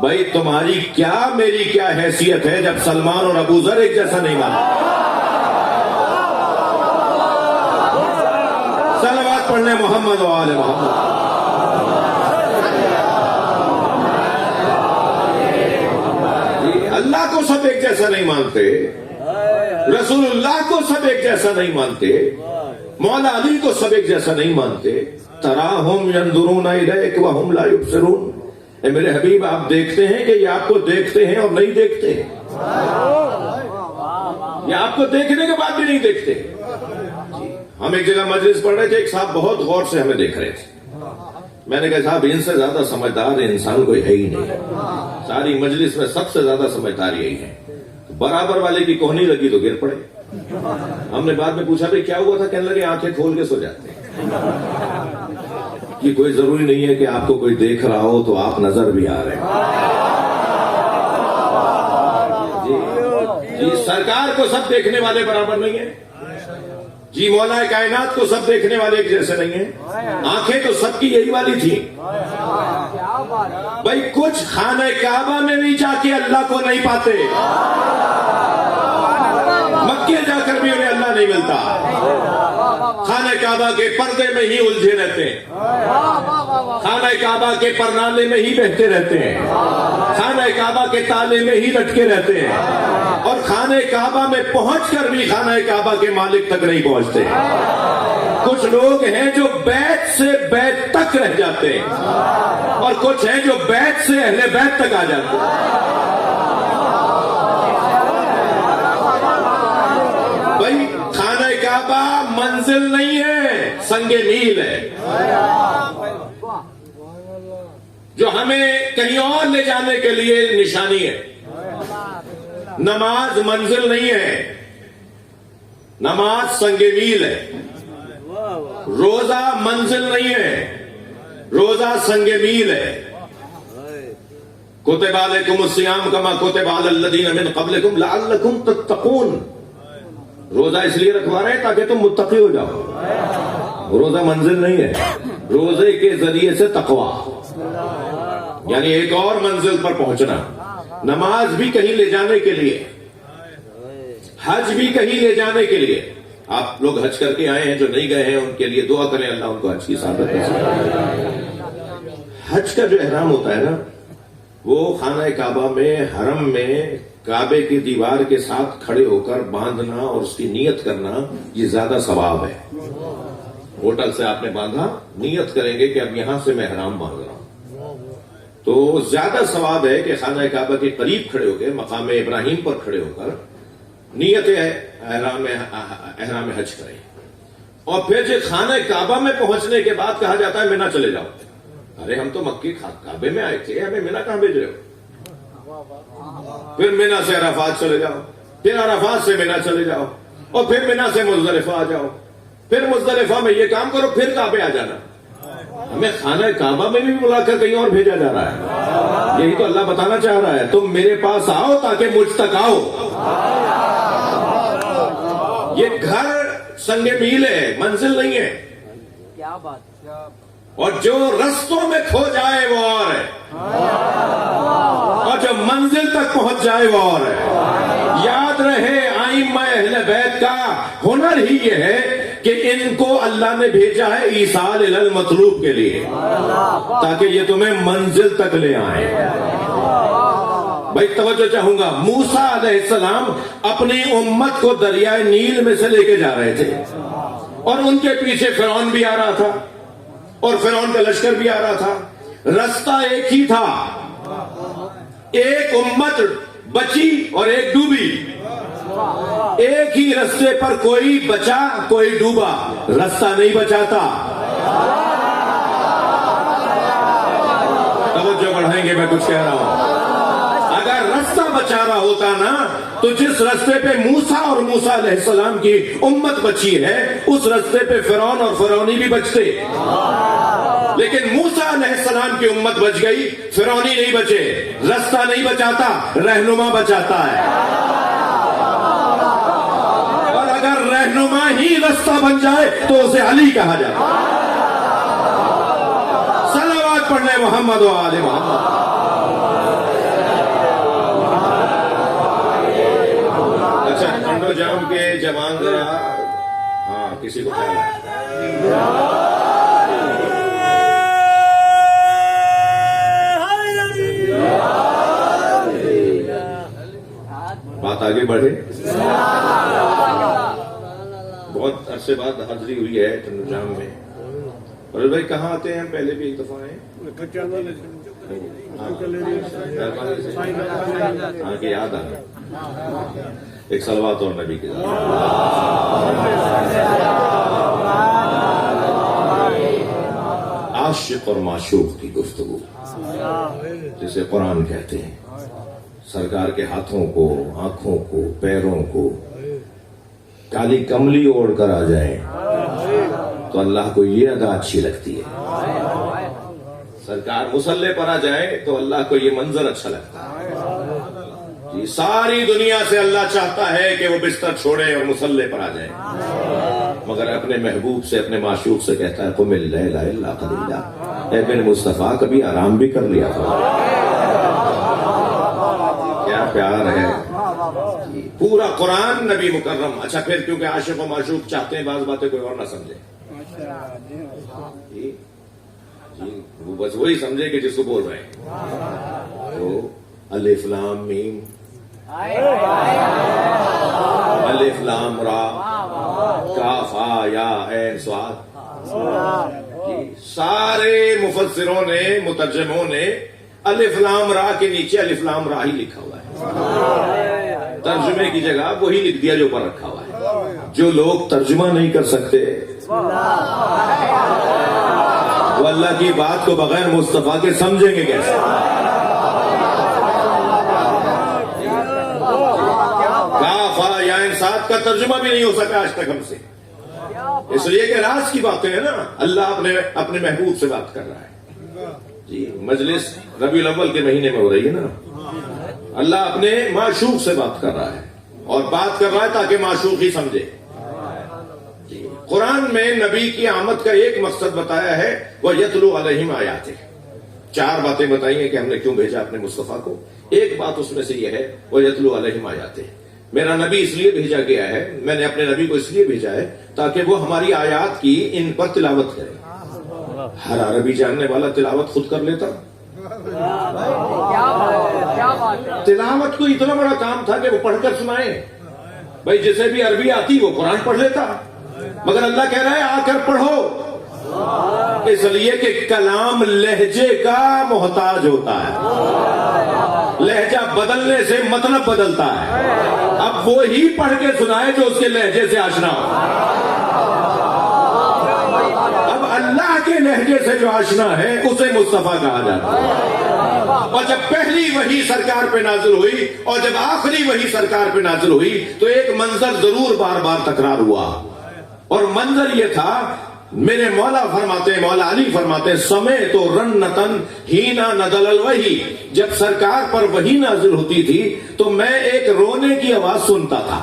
بھائی تمہاری کیا میری کیا حیثیت ہے جب سلمان اور ابو ذر ایک جیسا نہیں مانتے؟ صلوات پڑھنے محمد و آل محمد. اللہ کو سب ایک جیسا نہیں مانتے, رسول اللہ کو سب ایک جیسا نہیں مانتے, مولا علی کو سب ایک جیسا نہیں مانتے. تراہم ینظرون الیک وہم لا یبصرون. اے میرے حبیب, آپ دیکھتے ہیں کہ یہ آپ کو دیکھتے ہیں اور نہیں دیکھتے. یہ آپ کو دیکھنے کے بعد بھی نہیں دیکھتے. ہم ایک جگہ مجلس پڑھ رہے تھے, ایک صاحب بہت غور سے ہمیں دیکھ رہے تھے. میں نے کہا صاحب ان سے زیادہ سمجھدار انسان کوئی ہے ہی نہیں, ساری مجلس میں سب سے زیادہ سمجھدار یہی ہے. برابر والے کی کوہنی لگی تو گر پڑے. ہم نے بعد میں پوچھا بھائی کیا ہوا تھا, کہنے لگے آنکھیں کھول کے سو جاتے ہیں. کہ کوئی ضروری نہیں ہے کہ آپ کو کوئی دیکھ رہا ہو تو آپ نظر بھی آ رہے ہیں. جی سرکار کو سب دیکھنے والے برابر نہیں ہیں. جی مولا کائنات کو سب دیکھنے والے ایک جیسے نہیں ہیں. آنکھیں تو سب کی یہی والی تھی. بھائی کچھ خانہ کعبہ میں بھی جا کے اللہ کو نہیں پاتے, مکے جا کر بھی انہیں اللہ نہیں ملتا. خانہ کعبہ کے پردے میں ہی الجھے رہتے ہیں, خانہ کعبہ کے پرنالے میں ہی بہتے رہتے ہیں, خانہ کعبہ کے تالے میں ہی لٹکے رہتے ہیں, اور خانہ کعبہ میں پہنچ کر بھی خانہ کعبہ کے مالک تک نہیں پہنچتے. کچھ لوگ ہیں جو بیت سے بیت تک رہ جاتے ہیں, اور کچھ ہیں جو بیت سے اہل بیت تک آ جاتے ہیں. بھائی خانہ کعبہ منزل نہیں ہے, سنگ میل ہے, جو ہمیں کہیں اور لے جانے کے لیے نشانی ہے. نماز منزل نہیں ہے, نماز سنگ میل ہے. روزہ منزل نہیں ہے, روزہ سنگ میل ہے. کتب علیکم الصیام کما کتب علی الذین من قبلکم لعلکم تتقون. روزہ اس لیے رکھوا رہے ہیں تاکہ تم متقی ہو جاؤ. روزہ منزل نہیں ہے, روزے کے ذریعے سے تقویٰ, یعنی ایک اور منزل پر پہنچنا. نماز بھی کہیں لے جانے کے لیے, حج بھی کہیں لے جانے کے لیے. آپ لوگ حج کر کے آئے ہیں, جو نہیں گئے ہیں ان کے لیے دعا کریں اللہ ان کو حج کی سعادت نصیب. حج کا جو احرام ہوتا ہے نا, وہ خانہ کعبہ میں حرم میں کعبے کی دیوار کے ساتھ کھڑے ہو کر باندھنا اور اس کی نیت کرنا, یہ زیادہ ثواب ہے. ہوٹل سے آپ نے باندھا, نیت کریں گے کہ اب یہاں سے میں احرام باندھ رہا ہوں, تو زیادہ ثواب ہے کہ خانہ کعبہ کے قریب کھڑے ہو کے مقام ابراہیم پر کھڑے ہو کر نیت احرام حج کریں. اور پھر جو خانہ کعبہ میں پہنچنے کے بعد کہا جاتا ہے مینا چلے جاؤ. ارے ہم تو مکی کعبے میں آئے تھے, ہمیں مینا کہاں بھیج رہے ہو؟ پھر مینا سے عرفات چلے جاؤ, پھر عرفات سے مینا چلے جاؤ, اور پھر مینا سے مزدلفہ آ جاؤ, پھر مزدلفہ میں یہ کام کرو, پھر کعبے آ جانا. ہمیں خانہ کعبہ میں بھی بلا کر کہیں اور بھیجا جا رہا ہے. یہی تو اللہ بتانا چاہ رہا ہے, تم میرے پاس آؤ تاکہ مجھ تک آؤ. یہ گھر سنگ میل ہے, منزل نہیں ہے. کیا بات. اور جو رستوں میں کھو جائے وہ اور ہے, اور جو منزل تک پہنچ جائے وہ اور ہے. یاد رہے ائمہ اہل بیت کا ہنر ہی یہ ہے کہ ان کو اللہ نے بھیجا ہے ایصال الی المطلوب کے لیے, تاکہ یہ تمہیں منزل تک لے آئیں. بھائی توجہ چاہوں گا, موسیٰ علیہ السلام اپنی امت کو دریائے نیل میں سے لے کے جا رہے تھے, اور ان کے پیچھے فرعون بھی آ رہا تھا, اور فرعون کا لشکر بھی آ رہا تھا. رستہ ایک ہی تھا, ایک امت بچی اور ایک ڈوبی. ایک ہی رستے پر کوئی بچا کوئی ڈوبا, رستہ نہیں بچاتا. توجہ بڑھائیں گے, میں کچھ کہہ رہا ہوں. اگر رستہ بچا رہا ہوتا نا تو جس رستے پہ موسیٰ اور موسیٰ علیہ السلام کی امت بچی ہے, اس رستے پہ فرعون اور فرعونی بھی بچتے. لیکن موسیٰ علیہ السلام کی امت بچ گئی, فرعونی نہیں بچے. رستہ نہیں بچاتا, رہنما بچاتا ہے. اور اگر رہنما ہی رستہ بن جائے تو اسے علی کہا جاتا ہے. صلوات پڑھنے محمد و آل محمد. اچھا انڈو جام کے جوان ذرا, ہاں کسی کو خیال ہے؟ بات آگے بڑھے. بہت عرصے بعد حاضری ہوئی ہے ٹنڈو جام میں. اور بھائی کہاں آتے ہیں؟ پہلے بھی ایک دفعہ ہیں. ہاں کہ یاد آ گیا ایک صلوات اور نبی کے ساتھ عاشق اور معشوق کی گفتگو جسے قرآن کہتے ہیں. سرکار کے ہاتھوں کو، آنکھوں کو، پیروں کو کالی کملی اوڑھ کر آ جائیں تو اللہ کو یہ ادا اچھی لگتی ہے. سرکار مصلے پر آ جائیں تو اللہ کو یہ منظر اچھا لگتا ہے. جی ساری دنیا سے اللہ چاہتا ہے کہ وہ بستر چھوڑے اور مصلے پر آ جائیں، مگر اپنے محبوب سے، اپنے معشوق سے کہتا ہے قم اللیل الا قلیلا. اے بن مصطفیٰ کبھی آرام بھی کر لیا تھا. کیا پیار ہے. پورا قرآن نبی مکرم. اچھا پھر کیونکہ عاشق و معشوق چاہتے ہیں بعض باتیں کوئی اور نہ سمجھے، جی وہ بس وہی سمجھے کہ جس کو بول رہے ہیں. تو الف لام میم، الف لام را، کاف ہا یا عین صاد. سارے مفسروں نے، مترجموں نے الف لام را کے نیچے الف لام را ہی لکھا ہوا ہے. ترجمے کی جگہ وہی لکھ دیا جو اوپر رکھا ہوا ہے. جو لوگ ترجمہ نہیں کر سکتے وہ اللہ کی بات کو بغیر مصطفیٰ کے سمجھیں گے کیسے؟ کاف ہا یا عین صاد کا ترجمہ بھی نہیں ہو سکا آج تک ہم سے، اس لیے کہ راز کی باتیں ہیں نا. اللہ اپنے محبوب سے بات کر رہا ہے. جی مجلس ربیع الاول کے مہینے میں ہو رہی ہے نا. اللہ اپنے معشوق سے بات کر رہا ہے اور بات کر رہا ہے تاکہ معشوق ہی سمجھے. قرآن میں نبی کی آمد کا ایک مقصد بتایا ہے، وہ یتلو علیہم آیاتہ. 4 باتیں بتائی ہیں کہ ہم نے کیوں بھیجا اپنے مصطفیٰ کو. ایک بات اس میں سے یہ ہے وہ یتلو علیہم آیاتہ. میرا نبی اس لیے بھیجا گیا ہے، میں نے اپنے نبی کو اس لیے بھیجا ہے تاکہ وہ ہماری آیات کی ان پر تلاوت کرے. ہر عربی جاننے والا تلاوت خود کر لیتا. تلاوت کو اتنا بڑا کام تھا کہ وہ پڑھ کر سنائے. بھائی جسے بھی عربی آتی وہ قرآن پڑھ لیتا، مگر اللہ کہہ رہا ہے آ کر پڑھو. اس لیے کہ کلام لہجے کا محتاج ہوتا ہے. لہجہ بدلنے سے مطلب بدلتا ہے. اب وہی پڑھ کے سنائے جو اس کے لہجے سے آشنا ہو. اب اللہ کے لہجے سے جو آشنا ہے اسے مصطفیٰ کہا جاتا ہے. اور جب پہلی وحی سرکار پہ نازل ہوئی اور جب آخری وحی سرکار پہ نازل ہوئی تو ایک منظر ضرور بار بار تکرار ہوا، اور منظر یہ تھا، میرے مولا فرماتے ہیں، مولا علی فرماتے ہیں، سمعت رنتن ہینا نزل الوحی. جب سرکار پر وحی نازل ہوتی تھی تو میں ایک رونے کی آواز سنتا تھا.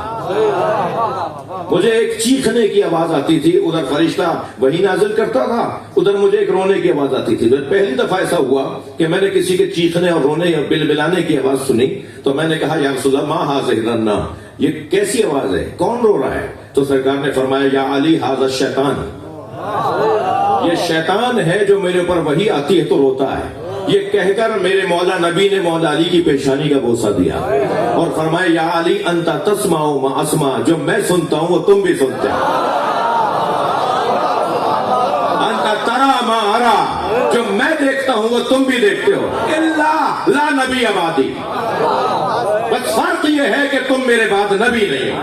مجھے ایک چیخنے کی آواز آتی تھی. ادھر فرشتہ وحی نازل کرتا تھا، ادھر مجھے ایک رونے کی آواز آتی تھی. جب پہلی دفعہ ایسا ہوا کہ میں نے کسی کے چیخنے اور رونے یا بلبلانے کی آواز سنی تو میں نے کہا یا رسول اللہ ما ھذہ الرنہ، یہ کیسی آواز ہے، کون رو رہا ہے؟ تو سرکار نے فرمایا یا علی ھذا الشیطان، یہ شیطان ہے جو میرے اوپر وحی آتی ہے تو روتا ہے. یہ کہہ کر میرے مولا نبی نے مولا علی کی پیشانی کا بوسہ دیا اور فرمایا یا علی انت تسمع ما اسمع، جو میں سنتا ہوں وہ تم بھی سنتے ہو. انت ترى ما ارى، جو میں دیکھتا ہوں وہ تم بھی دیکھتے ہو. الا لا نبی بعدی، بس فرق یہ ہے کہ تم میرے بعد نبی نہیں ہو.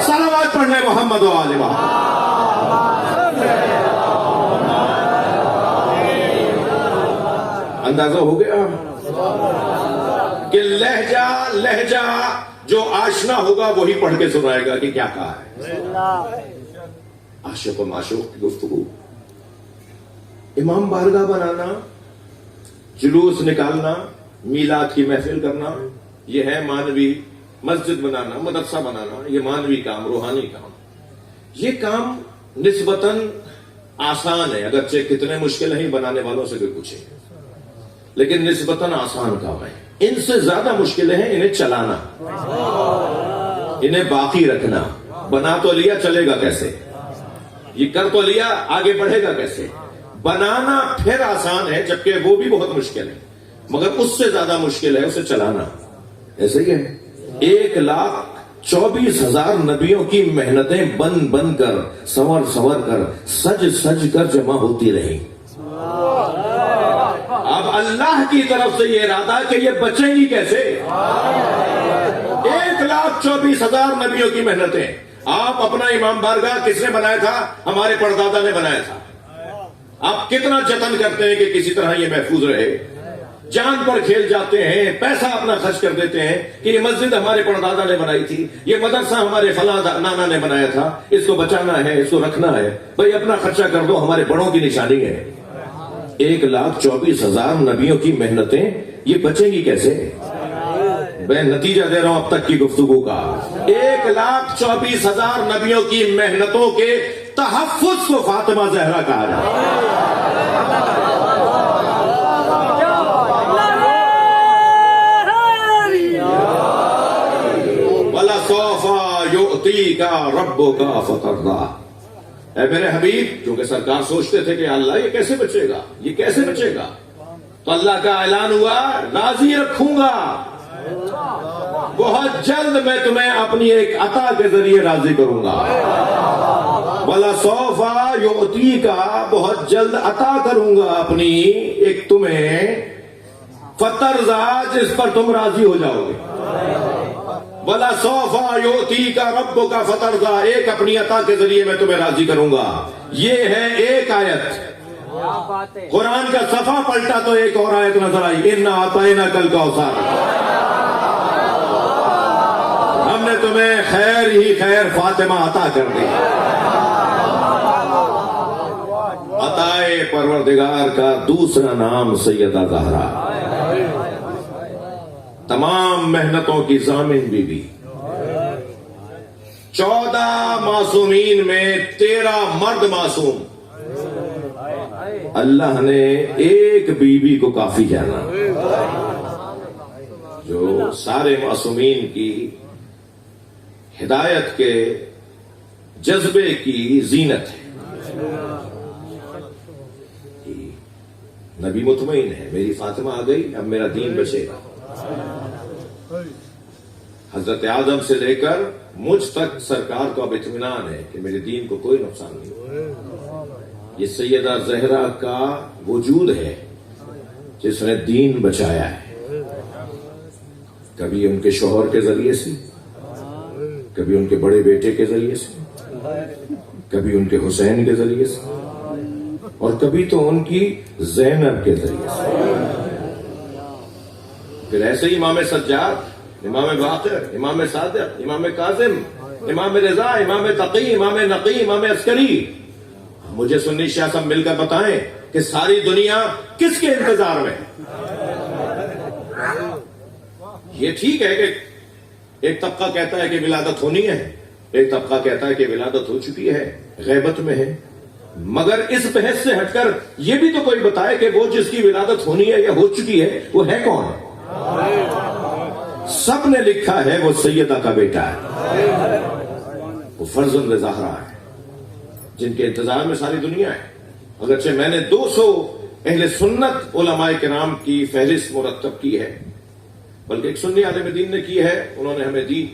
صلوات پڑھنے محمد و آل محمد. اندازہ ہو گیا کہ لہجہ جو آشنا ہوگا وہی پڑھ کے سنائے گا کہ کیا کہا ہے. عاشق و معشوق کی گفتگو. امام بارگاہ بنانا، جلوس نکالنا، میلاد کی محفل کرنا، یہ ہے مانوی. مسجد بنانا، مدرسہ بنانا، یہ مانوی کام، روحانی کام. یہ کام نسبتاً آسان ہے، اگرچہ کتنے مشکل ہیں بنانے والوں سے کوئی پوچھے، لیکن نسبتاً آسان کام ہے. ان سے زیادہ مشکلیں ہیں انہیں چلانا، انہیں باقی رکھنا. بنا تو لیا، چلے گا کیسے؟ یہ کر تو لیا، آگے بڑھے گا کیسے؟ بنانا پھر آسان ہے جبکہ وہ بھی بہت مشکل ہے، مگر اس سے زیادہ مشکل ہے اسے چلانا. ایسے ہی ہے. 1,24,000 نبیوں کی محنتیں بن بن کر، سور کر، سج کر جمع ہوتی رہی. اب اللہ کی طرف سے یہ ارادہ کہ یہ بچیں گی کیسے؟ 1,24,000 نبیوں کی محنتیں. آپ اپنا امام بارگاہ کس نے بنایا تھا؟ ہمارے پردادا نے بنایا تھا. آپ کتنا جتن کرتے ہیں کہ کسی طرح یہ محفوظ رہے، جان پر کھیل جاتے ہیں، پیسہ اپنا خرچ کر دیتے ہیں کہ یہ مسجد ہمارے پردادا نے بنائی تھی، یہ مدرسہ ہمارے فلاں نانا نے بنایا تھا، اس کو بچانا ہے، اس کو رکھنا ہے. بھائی اپنا خرچہ کر دو، ہمارے بڑوں کی نشانی ہے. 1,24,000 نبیوں کی محنتیں یہ بچیں گی کیسے؟ میں نتیجہ دے رہا ہوں اب تک کی گفتگو کا. 1,24,000 نبیوں کی محنتوں کے تحفظ کو فاطمہ زہرا کہا جاتا ہے. وَلَسَوْفَ يُؤْتِيكَ رَبُّكَ فَتَرْضَىٰ. اے میرے حبیب، کیونکہ سرکار سوچتے تھے کہ اللہ یہ کیسے بچے گا، یہ کیسے بچے گا، تو اللہ کا اعلان ہوا راضی رکھوں گا، بہت جلد میں تمہیں اپنی ایک عطا کے ذریعے راضی کروں گا. وَلَسَوْفَ يُؤْتِيكَ، بہت جلد عطا کروں گا اپنی ایک تمہیں، فَتَرْضَىٰ، جس پر تم راضی ہو جاؤ گے. وَلَسَوْفَ يُؤْتِيكَ رَبُّكَ فَتَرْضَىٰ، ایک اپنی عطا کے ذریعے میں تمہیں راضی کروں گا. یہ ہے ایک آیت. قرآن کا صفحہ پلٹا تو ایک اور آیت نظر آئی، اِنَّا أَعْطَيْنَاكَ الْكَوْثَرَ. ہم نے تمہیں خیر ہی خیر فاطمہ عطا کر دی. عطائے پروردگار کا دوسرا نام سیدہ زہرا، تمام محنتوں کی ضامن بیوی. 14 معصومین میں 13 مرد معصوم. اللہ نے ایک بیوی کو کافی جانا جو سارے معصومین کی ہدایت کے جذبے کی زینت ہے. نبی مطمئن ہے میری فاطمہ آ گئی، اب میرا دین بچے گا. حضرت آدم سے لے کر مجھ تک سرکار کو اب اطمینان ہے کہ میرے دین کو کوئی نقصان نہیں. یہ سیدہ زہرا کا وجود ہے جس نے دین بچایا ہے، کبھی ان کے شوہر کے ذریعے سے، کبھی ان کے بڑے بیٹے کے ذریعے سے، کبھی ان کے حسین کے ذریعے سے، اور کبھی تو ان کی زینب کے ذریعے سے. پھر ایسے ہی امام سجاد، امام باقر، امام صادق، امام کاظم، امام رضا، امام تقی، امام نقی، امام عسکری. مجھے سنی شاہ سب مل کر بتائیں کہ ساری دنیا کس کے انتظار میں ہے؟ یہ ٹھیک ہے کہ ایک طبقہ کہتا ہے کہ ولادت ہونی ہے، ایک طبقہ کہتا ہے کہ ولادت ہو چکی ہے، غیبت میں ہے، مگر اس بحث سے ہٹ کر یہ بھی تو کوئی بتائے کہ وہ جس کی ولادت ہونی ہے یا ہو چکی ہے وہ ہے کون؟ سب نے لکھا ہے وہ سیدہ کا بیٹا ہے، وہ فرزند زہرا ہے جن کے انتظار میں ساری دنیا ہے. اگرچہ میں نے 200 اہل سنت علماء کرام کی فہرست مرتب کی ہے، بلکہ ایک سنی عالم دین نے کی ہے، انہوں نے ہمیں دی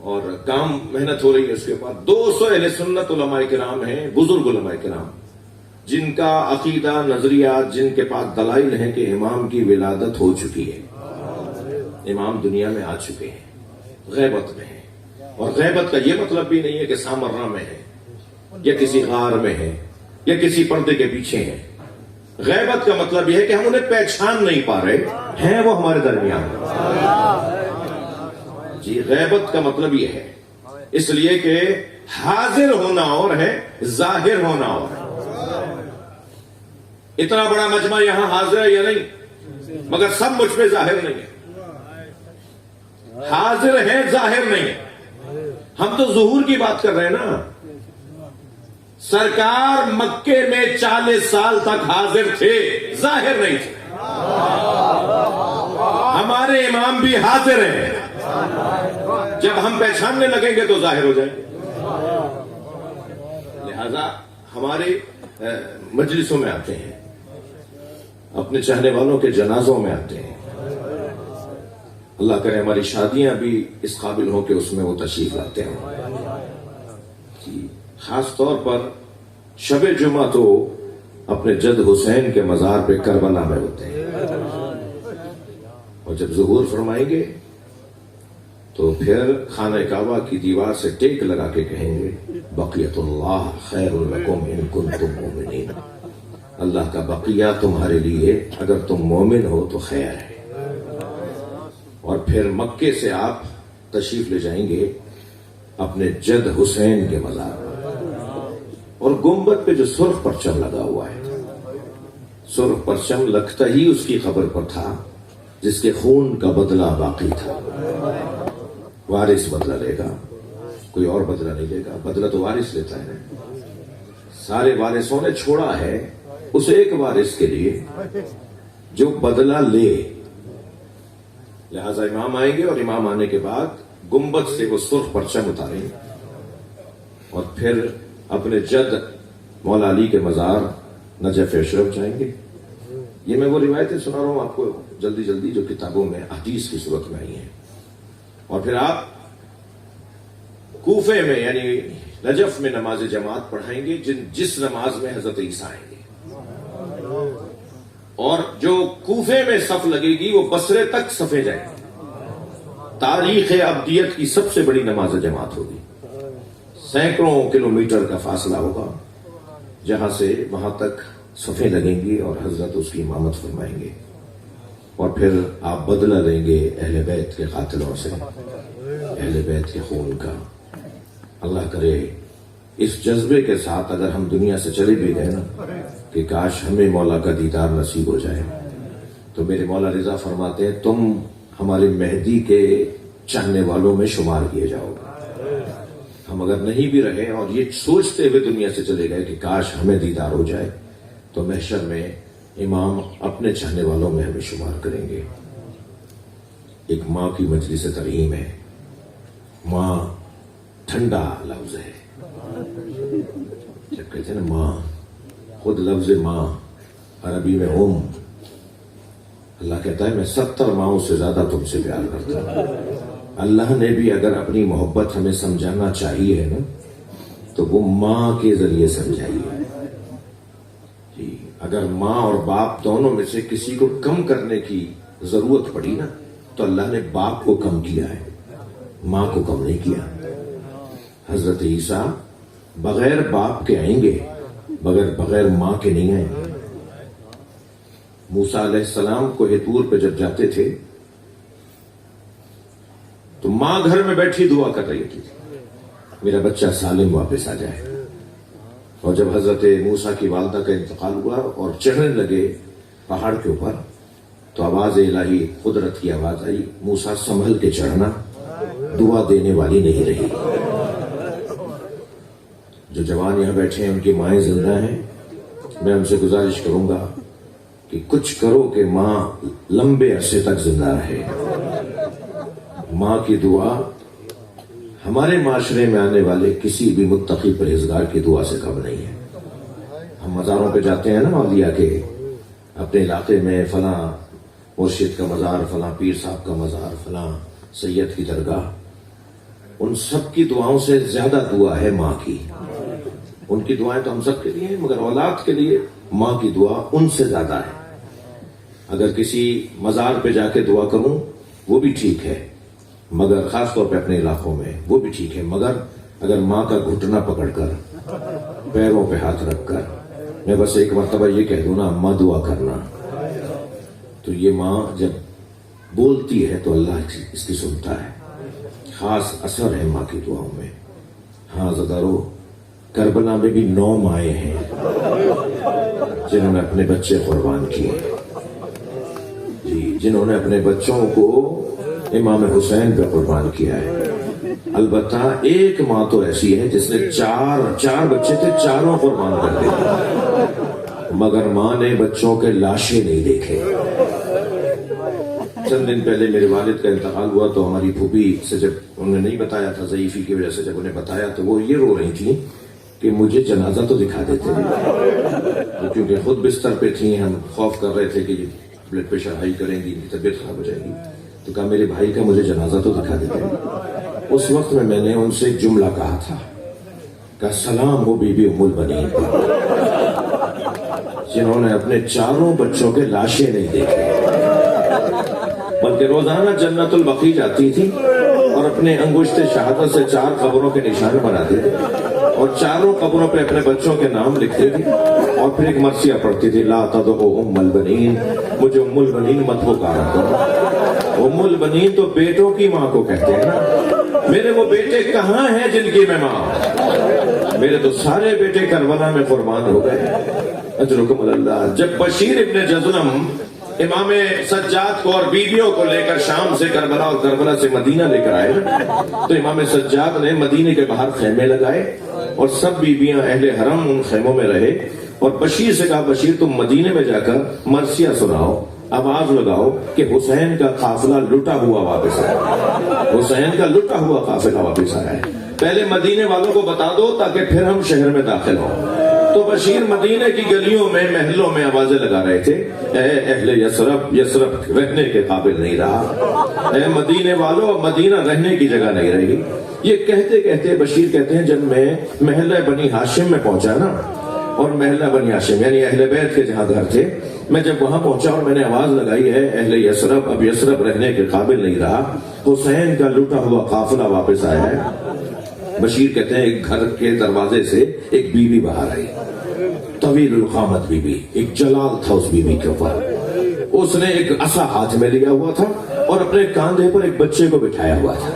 اور کام محنت ہو رہی ہے اس کے بعد. 200 اہل سنت علماء کرام ہیں، بزرگ علماء کرام، جن کا عقیدہ نظریات، جن کے پاس دلائل ہیں کہ امام کی ولادت ہو چکی ہے، امام دنیا میں آ چکے ہیں، غیبت میں ہیں. اور غیبت کا یہ مطلب بھی نہیں ہے کہ سامرہ میں ہے یا کسی غار میں ہے یا کسی پردے کے پیچھے ہے. غیبت کا مطلب یہ ہے کہ ہم انہیں پہچان نہیں پا رہے ہیں، وہ ہمارے درمیان. جی غیبت کا مطلب یہ ہے، اس لیے کہ حاضر ہونا اور ہے، ظاہر ہونا اور ہے. اتنا بڑا مجمع یہاں حاضر ہے یا نہیں، مگر سب مجھ پہ ظاہر نہیں ہے. حاضر ہے، ظاہر نہیں ہے. ہم تو ظہور کی بات کر رہے ہیں نا. سرکار مکے میں 40 سال تک حاضر تھے، ظاہر نہیں تھے. ہمارے امام بھی حاضر ہیں، جب ہم پہچاننے لگیں گے تو ظاہر ہو جائیں گے. لہذا ہمارے مجلسوں میں آتے ہیں، اپنے چاہنے والوں کے جنازوں میں آتے ہیں. اللہ کرے ہماری شادیاں بھی اس قابل ہوں کہ اس میں وہ تشریف لاتے ہیں. خاص طور پر شب جمعہ تو اپنے جد حسین کے مزار پہ کربلا میں ہوتے ہیں، اور جب ظہور فرمائیں گے تو پھر خانہ کعبہ کی دیوار سے ٹیک لگا کے کہیں گے بقیت اللہ خیر لکم ان کنتم مومنین، اللہ کا بقیہ تمہارے لیے اگر تم مومن ہو تو خیر ہے۔ اور پھر مکے سے آپ تشریف لے جائیں گے اپنے جد حسین کے مزار پر، اور گنبد پہ جو سرخ پرچم لگا ہوا ہے، سرخ پرچم لگتا ہی اس کی خبر پر تھا جس کے خون کا بدلہ باقی تھا۔ وارث بدلہ لے گا، کوئی اور بدلہ نہیں لے گا، بدلہ تو وارث لیتا ہے۔ سارے وارثوں نے چھوڑا ہے اس ایک وارث کے لیے جو بدلہ لے، لہذا امام آئیں گے اور امام آنے کے بعد گنبد سے وہ سرخ پرچم اتاریں اور پھر اپنے جد مولا علی کے مزار نجف اشرف جائیں گے۔ یہ میں وہ روایتیں سنا رہا ہوں آپ کو جلدی جلدی جو کتابوں میں حدیث کی صورت میں آئی ہیں، اور پھر آپ کوفے میں یعنی نجف میں نماز جماعت پڑھائیں گے جس نماز میں حضرت عیسیٰ آئیں گے، اور جو کوفے میں صف لگے گی وہ بصرے تک صفیں جائیں گے۔ تاریخ ابدیت کی سب سے بڑی نماز جماعت ہوگی، سینکڑوں کلومیٹر کا فاصلہ ہوگا جہاں سے وہاں تک صفیں لگیں گی اور حضرت اس کی امامت فرمائیں گے، اور پھر آپ بدلہ لیں گے اہل بیت کے قاتلوں سے، اہل بیت کے خون کا۔ اللہ کرے اس جذبے کے ساتھ اگر ہم دنیا سے چلے بھی گئے نا کہ کاش ہمیں مولا کا دیدار نصیب ہو جائے، تو میرے مولا رضا فرماتے ہیں تم ہمارے مہدی کے چاہنے والوں میں شمار کیے جاؤ گے۔ ہم اگر نہیں بھی رہے اور یہ سوچتے ہوئے دنیا سے چلے گئے کہ کاش ہمیں دیدار ہو جائے، تو محشر میں امام اپنے چاہنے والوں میں ہمیں شمار کریں گے۔ ایک ماں کی مجلس ترحیم ہے، ماں ٹھنڈا لفظ ہے، جب کہتے ہیں نا ماں، خود لفظ ماں عربی میں اللہ کہتا ہے میں 70 ماؤں سے زیادہ تم سے پیار کرتا ہوں۔ اللہ نے بھی اگر اپنی محبت ہمیں سمجھانا چاہیے نا تو وہ ماں کے ذریعے سمجھائی ہے۔ جی اگر ماں اور باپ دونوں میں سے کسی کو کم کرنے کی ضرورت پڑی نا تو اللہ نے باپ کو کم کیا ہے، ماں کو کم نہیں کیا۔ حضرت عیسیٰ بغیر باپ کے آئیں گے، بغیر ماں کے نہیں آئیں گے۔ موسیٰ علیہ السلام کوہ طور پہ جب جاتے تھے تو ماں گھر میں بیٹھی دعا کر رہی تھی میرا بچہ سالم واپس آ جائے، اور جب حضرت موسیٰ کی والدہ کا انتقال ہوا اور چڑھنے لگے پہاڑ کے اوپر تو آواز الہی، قدرت کی آواز آئی، موسیٰ سنبھل کے چڑھنا، دعا دینے والی نہیں رہی۔ جو جوان یہاں بیٹھے ہیں ان کی مائیں زندہ ہیں، میں ان سے گزارش کروں گا کہ کچھ کرو کہ ماں لمبے عرصے تک زندہ رہے۔ ماں کی دعا ہمارے معاشرے میں آنے والے کسی بھی متقی پرہیزگار کی دعا سے کم نہیں ہے۔ ہم مزاروں پہ جاتے ہیں نا اولیاء کے، اپنے علاقے میں فلاں مرشد کا مزار، فلاں پیر صاحب کا مزار، فلاں سید کی درگاہ، ان سب کی دعاؤں سے زیادہ دعا ہے ماں کی۔ ان کی دعائیں تو ہم سب کے لیے ہیں، مگر اولاد کے لیے ماں کی دعا ان سے زیادہ ہے۔ اگر کسی مزار پہ جا کے دعا کروں وہ بھی ٹھیک ہے، مگر خاص طور پہ اپنے علاقوں میں وہ بھی ٹھیک ہے، مگر اگر ماں کا گھٹنا پکڑ کر، پیروں پہ ہاتھ رکھ کر میں بس ایک مرتبہ یہ کہہ دوں نا اماں دعا کرنا، تو یہ ماں جب بولتی ہے تو اللہ اس کی سنتا ہے۔ خاص اثر ہے ماں کی دعاؤں میں۔ ہاں زدارو، کربلا میں بھی 9 مائیں ہیں جنہوں نے اپنے بچے قربان کیے، جی جنہوں نے اپنے بچوں کو امام حسین پہ قربان کیا ہے۔ البتہ ایک ماں تو ایسی ہے جس نے چار بچے تھے، چاروں قربان کر دیے، مگر ماں نے بچوں کے لاشیں نہیں دیکھے۔ چند دن پہلے میرے والد کا انتقال ہوا تو ہماری پھوپھی سے جب انہوں نے نہیں بتایا تھا، ضعیفی کی وجہ سے جب انہیں بتایا تو وہ یہ رو رہی تھی کہ مجھے جنازہ تو دکھا دیتے ہیں، کیونکہ خود بستر پہ تھیں، ہم خوف کر رہے تھے کہ بلڈ پریشر ہائی کریں گی، ان کی طبیعت خراب ہو جائے گی، تو کہا میرے بھائی کا مجھے جنازہ تو دکھا دیتے ہیں۔ اس وقت میں نے ان سے ایک جملہ کہا تھا کہ سلام ہو بی بی ام البنین پر، جنہوں نے اپنے چاروں بچوں کے لاشیں نہیں دیکھی، بلکہ روزانہ جنت البقیع جاتی تھی اور اپنے انگشت شہادت سے 4 قبروں کے نشان بناتی تھی اور چاروں قبروں پہ اپنے بچوں کے نام لکھتی تھی اور پھر ایک مرثیہ پڑھتی تھی، لا تدعو ام البنین، مجھے ام البنین مت پکارا کرو۔ ام البنین تو بیٹوں کی ماں کو کہتے ہیں نا، میرے وہ بیٹے کہاں ہیں جن کی میں ماں؟ میرے تو سارے بیٹے کربلا میں قربان ہو گئے، اجرکم اللہ۔ جب بشیر ابن جزلم امام سجاد کو اور بیویوں کو لے کر شام سے کربلا اور کربلا سے مدینہ لے کر آئے تو امام سجاد نے مدینے کے باہر خیمے لگائے اور سب بیویاں اہل حرم ان خیموں میں رہے اور بشیر سے کہا، بشیر تم مدینے میں جا کر مرثیہ سناؤ، آواز لگاؤ کہ حسین کا قافلہ لٹا ہوا واپس آیا، حسین کا لٹا ہوا قافلہ واپس آیا ہے، پہلے مدینے والوں کو بتا دو تاکہ پھر ہم شہر میں داخل ہوں۔ تو بشیر مدینے کی گلیوں میں محلوں میں آوازیں لگا رہے تھے، اے اہل یثرب، یثرب رہنے کے قابل نہیں رہا، اے مدینے والوں، مدینہ رہنے کی جگہ نہیں رہی۔ یہ کہتے کہتے بشیر کہتے ہیں جب میں محلہ بنی ہاشم میں پہنچا نا، اور محلہ بنی ہاشم یعنی اہل بیت کے جہاں گھر تھے، میں جب وہاں پہنچا اور میں نے آواز لگائی ہے اہل یثرب اب یثرب رہنے کے قابل نہیں رہا، حسین کا لٹا ہوا قافلہ واپس آیا ہے۔ بشیر کہتے ہیں ایک گھر کے دروازے سے ایک بیوی باہر آئی، طویل القامت بیوی، ایک جلال تھا اس بیوی کے اوپر، اس نے ایک عصا ہاتھ میں لیا ہوا تھا اور اپنے کاندھے پر ایک بچے کو بٹھایا ہوا تھا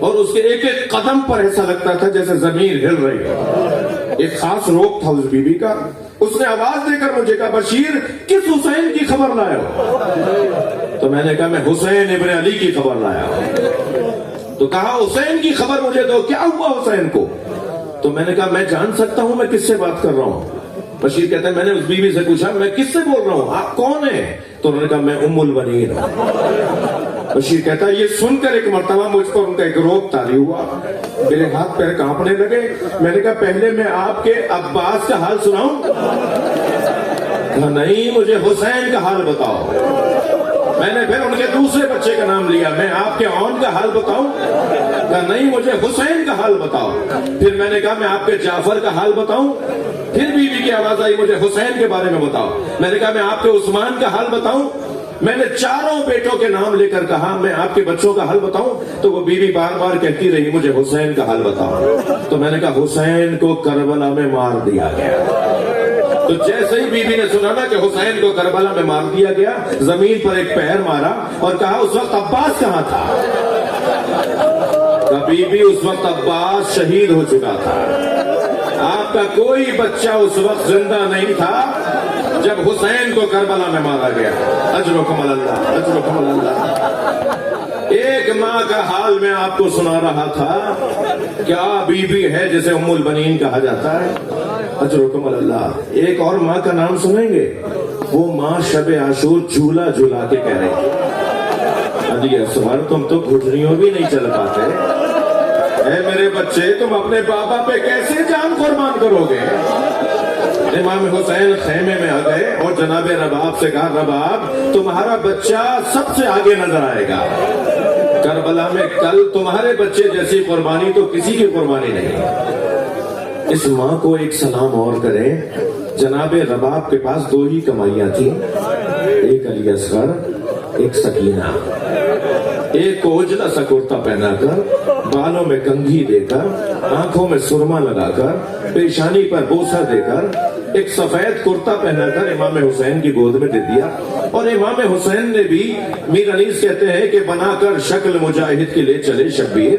اور اس کے ایک ایک قدم پر ایسا لگتا تھا جیسے زمین ہل رہی ہے، ایک خاص روپ تھا اس بیوی کا۔ اس نے آواز دے کر مجھے کہا، بشیر کس حسین کی خبر لائے ہو؟ تو میں نے کہا میں حسین ابن علی کی خبر لایا ہوں۔ تو کہا حسین کی خبر مجھے دو، کیا ہوا حسین کو؟ تو میں نے کہا میں جان سکتا ہوں میں کس سے بات کر رہا ہوں؟ بشیر کہتے ہیں میں نے اس بیوی سے پوچھا میں کس سے بول رہا ہوں، آپ کون ہیں؟ تو انہوں نے کہا میں ام البنین ہوں۔ بشیر کہتا ہے یہ سن کر ایک مرتبہ مجھ پر ان کا ایک روب طاری ہوا، میرے ہاتھ پیر کانپنے لگے۔ میں نے کہا پہلے میں آپ کے عباس کا حال سناؤں؟ کہا نہیں، مجھے حسین کا حال بتاؤ۔ میں نے پھر ان کے دوسرے بچے کا نام لیا، میں آپ کے اون کا حال بتاؤں؟ کہا نہیں، مجھے حسین کا حال بتاؤ۔ پھر میں نے کہا میں آپ کے جعفر کا حال بتاؤں؟ پھر بیوی کی آواز آئی مجھے حسین کے بارے میں بتاؤ۔ میں نے کہا میں آپ کے عثمان کا حال بتاؤں؟ میں نے چاروں بیٹوں کے نام لے کر کہا میں آپ کے بچوں کا حال بتاؤں؟ تو وہ بیوی بار بار کہتی رہی مجھے حسین کا حال بتاؤ۔ تو میں نے کہا حسین کو کربلا میں مار دیا گیا۔ تو جیسے ہی بیوی نے سنا نا کہ حسین کو کربلا میں مار دیا گیا، زمین پر ایک پیر مارا اور کہا اس وقت عباس کہاں تھا؟ بی بی اس وقت عباس شہید ہو چکا تھا، آپ کا کوئی بچہ اس وقت زندہ نہیں تھا جب حسین کو کربلا میں مارا گیا۔ اجرکم اللہ، اجرکم اللہ۔ ایک ماں کا حال میں آپ کو سنا رہا تھا، کیا بی بی ہے جسے ام البنین کہا جاتا ہے؟ اجرکم اللہ۔ ایک اور ماں کا نام سنیں گے، وہ ماں شب عاشور جھولا جھولا کے کہہ رہی تھی، علی اصغر تم تو گھٹنیوں بھی نہیں چل پاتے، اے میرے بچے تم اپنے بابا پہ کیسے جان قربان کرو گے؟ امام حسین خیمے میں آ گئے اور جناب رباب سے کہا رباب تمہارا بچہ سب سے آگے نظر آئے گا، کربلا میں کل تمہارے بچے جیسی قربانی تو کسی کی قربانی نہیں۔ اس ماں کو ایک سلام اور کریں، جناب رباب کے پاس 2 ہی کمائیاں تھیں، ایک علی اصغر، ایک سکینہ۔ ایک کو اجلا سا کرتا پہنا کر، بالوں میں کنگھی دے کر، آنکھوں میں سرما لگا کر، پیشانی پر بوسہ دے کر، ایک سفید کرتا پہنا کر امام حسین کی گود میں دے دیا۔ اور امام حسین نے بھی، میر انیس کہتے ہیں کہ بنا کر شکل مجاہد کے لے چلے شبیر،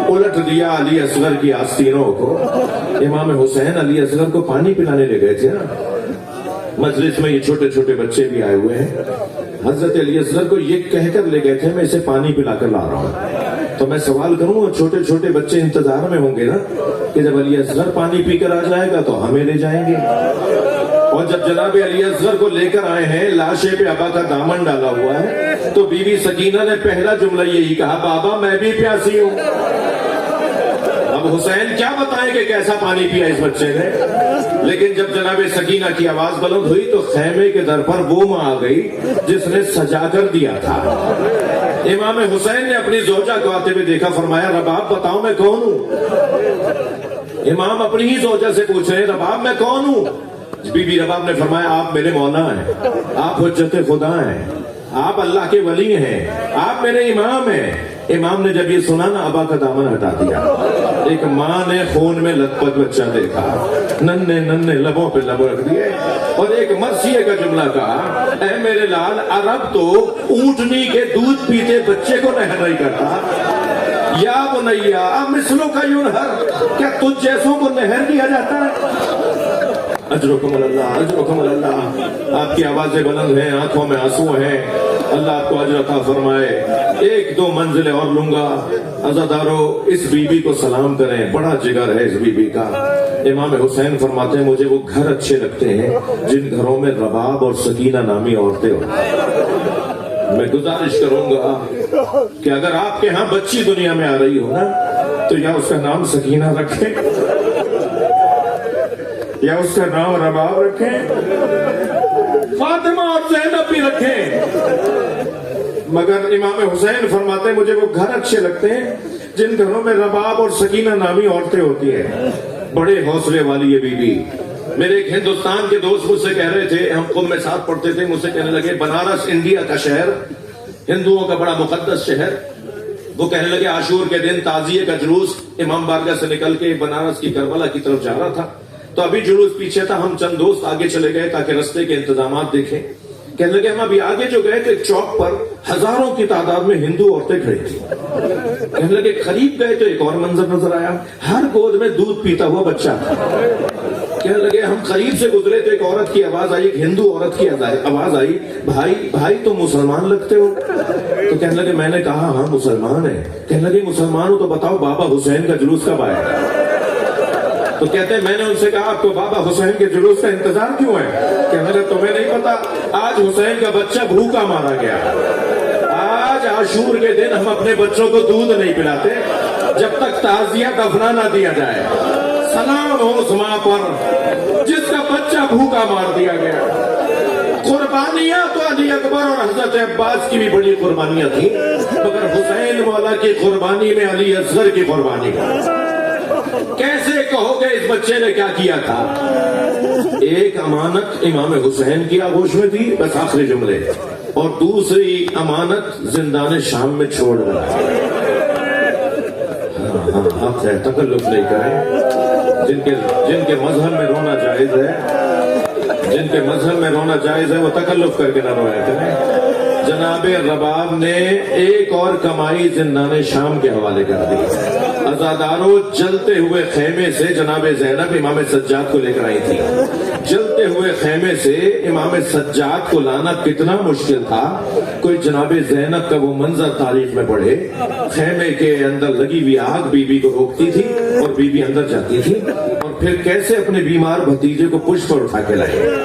الٹ دیا علی اصغر کی آستینوں کو۔ امام حسین علی اصغر کو پانی پلانے لے گئے تھے نا، مجلس میں یہ چھوٹے چھوٹے بچے بھی آئے ہوئے ہیں، حضرت علی اصغر کو یہ کہہ کر لے گئے تھے میں اسے پانی پلا کر لا رہا ہوں۔ تو میں سوال کروں چھوٹے چھوٹے بچے انتظار میں ہوں گے نا کہ جب علی اصغر پانی پی کر آ جائے گا تو ہمیں لے جائیں گے۔ اور جب جناب علی اصغر کو لے کر آئے ہیں، لاشے پہ ابا کا دامن ڈالا ہوا ہے، تو بی بی سکینہ نے پہلا جملہ یہی کہا بابا میں بھی پیاسی ہوں۔ اب حسین کیا بتائیں کہ کیسا پانی پیا اس بچے نے، لیکن جب جناب سکینہ کی آواز بلند ہوئی تو خیمے کے در پر وہ ماں آ گئی جس نے سجا کر دیا تھا۔ امام حسین نے اپنی زوجہ کو آتے ہوئے دیکھا، فرمایا رباب بتاؤ میں کون ہوں؟ امام اپنی ہی زوجہ سے پوچھ رہے ہیں رباب میں کون ہوں؟ بی بی رباب نے فرمایا آپ میرے مولا ہیں، آپ حجت خدا ہیں، آپ اللہ کے ولی ہیں، آپ میرے امام ہیں۔ امام نے جب یہ سنا نا ابا کا دامن ہٹا دیا۔ ایک ماں نے خون میں لت پت بچہ دیکھا، ننھے ننھے لبوں پہ لب رکھ دیے اور ایک مرثیے کا جملہ کہا، اے میرے لال، عرب تو اونٹنی کے دودھ پیتے بچے کو نہر نہیں کرتا۔ یا بنیا مثلوں کا ینہر، کیا تجھ جیسوں کو نہر دیا جاتا ہے؟ اجرکم اللہ، اجرکم اللہ۔ آپ کی آوازیں بلند ہیں، آنکھوں میں آنسو ہیں، اللہ آپ کو اجر عطا فرمائے۔ ایک دو منزلیں اور لوں گا۔ عزادارو، اس بی بی کو سلام کریں، بڑا جگر ہے اس بی بی کا۔ امام حسین فرماتے ہیں مجھے وہ گھر اچھے لگتے ہیں جن گھروں میں رباب اور سکینہ نامی عورتیں ہوں۔ میں گزارش کروں گا کہ اگر آپ کے ہاں بچی دنیا میں آ رہی ہو نا تو یا اس کا نام سکینہ رکھیں یا اس کا نام رباب رکھیں، فاطمہ اور زینب بھی رکھیں، مگر امام حسین فرماتے ہیں مجھے وہ گھر اچھے لگتے ہیں جن گھروں میں رباب اور سکینہ نامی عورتیں ہوتی ہیں۔ بڑے حوصلے والی یہ بی بی۔ میرے ایک ہندوستان کے دوست مجھ سے کہہ رہے تھے، ہم قم میں ساتھ پڑھتے تھے، مجھ سے کہنے لگے بنارس انڈیا کا شہر، ہندوؤں کا بڑا مقدس شہر۔ وہ کہنے لگے عاشور کے دن تعزیے کا جلوس امام بارگاہ سے نکل کے بنارس کی کربلا کی طرف جا رہا تھا، تو ابھی جلوس پیچھے تھا، ہم چند دوست آگے چلے گئے تاکہ رستے کے انتظامات دیکھیں۔ کہنے لگے ہم ابھی آگے جو گئے تو ایک چوک پر ہزاروں کی تعداد میں ہندو عورتیں کھڑی تھی۔ کہنے لگے قریب گئے تو ایک اور منظر نظر آیا، ہر گود میں دودھ پیتا ہوا بچہ تھا۔ کہنے لگے ہم قریب سے گزرے تو ایک عورت کی آواز آئی، ایک ہندو عورت کی آواز آئی، بھائی بھائی تم مسلمان لگتے ہو؟ تو کہنے لگے میں نے کہا ہاں مسلمان ہے۔ کہنے لگے مسلمان ہو تو بتاؤ بابا حسین کا جلوس کب آئے گا؟ تو کہتے ہیں میں نے ان سے کہا آپ کو بابا حسین کے جلوس کا انتظار کیوں ہے؟ کہنے لگے تمہیں نہیں پتا آج حسین کا بچہ بھوکا مارا گیا، آج عاشور کے دن ہم اپنے بچوں کو دودھ نہیں پلاتے جب تک تعزیہ دفنا نہ دیا جائے۔ سلام ہو اس ماں پر جس کا بچہ بھوکا مار دیا گیا۔ قربانیاں تو علی اکبر اور حضرت عباس کی بھی بڑی قربانیاں تھیں، مگر حسین مولا کی قربانی میں علی اصغر کی قربانی کا کیسے کہو گے اس بچے نے کیا کیا تھا؟ ایک امانت امام حسین کی آغوش میں تھی، بس آخری جملے، اور دوسری امانت زندان شام میں چھوڑ رہا ہے۔ آپ تکلف نہیں کریں، جن کے مذہب میں رونا جائز ہے، جن کے مذہب میں رونا جائز ہے وہ تکلف کر کے نہ رویا کریں۔ جناب رباب نے ایک اور کمائی زندان شام کے حوالے کر دی۔ عزادارو، جلتے ہوئے خیمے سے جناب زینب امام سجاد کو لے کر آئی تھی۔ جلتے ہوئے خیمے سے امام سجاد کو لانا کتنا مشکل تھا، کوئی جناب زینب کا وہ منظر تاریخ میں پڑھے۔ خیمے کے اندر لگی ہوئی آگ بی بی کو روکتی تھی اور بی بی اندر جاتی تھی، اور پھر کیسے اپنے بیمار بھتیجے کو پشت پر اٹھا کے لائے۔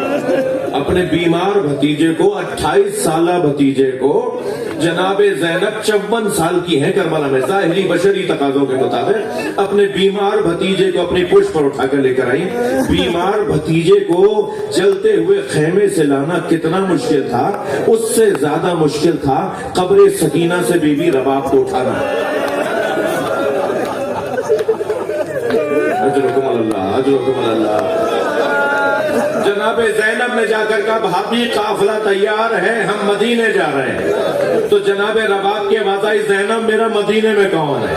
اپنے بیمار بھتیجے کو، 28 سالہ بھتیجے کو، جناب زینب 54 سال کی ہیں کربلا میں، ظاہری بشری تقاضوں کے مطابق اپنے بیمار بھتیجے کو اپنی پشت پر اٹھا کر لے کر آئیں۔ بیمار بھتیجے کو جلتے ہوئے خیمے سے لانا کتنا مشکل تھا، اس سے زیادہ مشکل تھا قبر سکینہ سے بی بی رباب کو اٹھانا۔ اجرکم اللہ، اجرکم اللہ۔ جناب زینب نے جا کر کہا بھابی قافلہ تیار ہے، ہم مدینے جا رہے ہیں۔ تو جناب رباب کی آواز آئی، زینب میرا مدینے میں کون ہے؟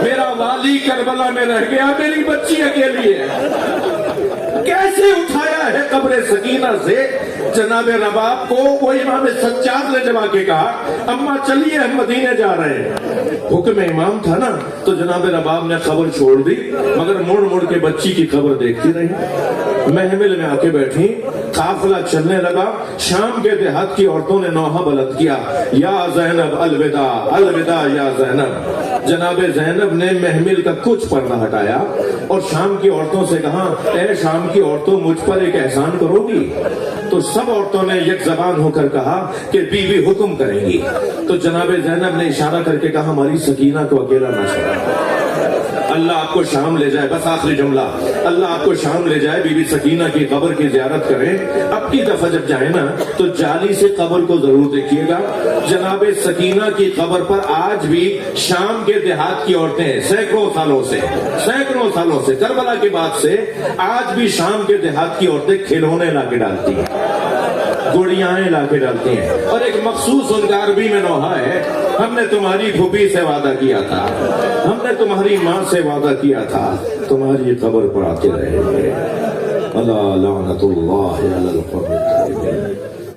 میرا والی کربلا میں رہ گیا، میری بچی اکیلی ہے۔ کیسے اٹھایا ہے قبر سکینہ سے جناب رباب کو؟ وہ امام سجاد نے جب آ کے کہا اماں چلیے ہم مدینے جا رہے ہیں، حکم امام تھا نا، تو جناب رباب نے خبر چھوڑ دی، مگر مڑ مڑ کے بچی کی خبر دیکھتی رہی۔ محمل میں آ کے بیٹھی، قافلہ چلنے لگا۔ شام کے دیہات کی عورتوں نے نوحہ بلند کیا، یا زینب الوداع، الوداع یا زینب۔ جناب زینب نے محمل کا کچھ پردہ ہٹایا اور شام کی عورتوں سے کہا اے شام کی عورتوں مجھ پر ایک احسان کرو گی؟ تو سب عورتوں نے یک زبان ہو کر کہا کہ بی بی حکم کریں گی۔ تو جناب زینب نے اشارہ کر کے کہا ہماری سکینہ کو اکیلا نہ چھوڑو۔ اللہ آپ کو شام لے جائے، بس آخری جملہ، اللہ آپ کو شام لے جائے، بی بی سکینہ کی قبر کی زیارت کریں، اب کی دفعہ جب جائیں نا تو جالی سے قبر کو ضرور دیکھیے گا۔ جناب سکینہ کی قبر پر آج بھی شام کے دیہات کی عورتیں سینکڑوں سالوں سے کربلا کے بعد سے آج بھی شام کے دیہات کی عورتیں کھلونے لا کے ڈالتی ہیں، گڑیاں لا کے ڈالتی ہیں، اور ایک مخصوص ان کا عربی میں نوحہ ہے، ہم نے تمہاری پھوپھی سے وعدہ کیا تھا، ہم نے تمہاری ماں سے وعدہ کیا تھا، تمہاری قبر پر آتے رہیں گے۔ اللہ لعنت اللہ علی القوم الکافرین۔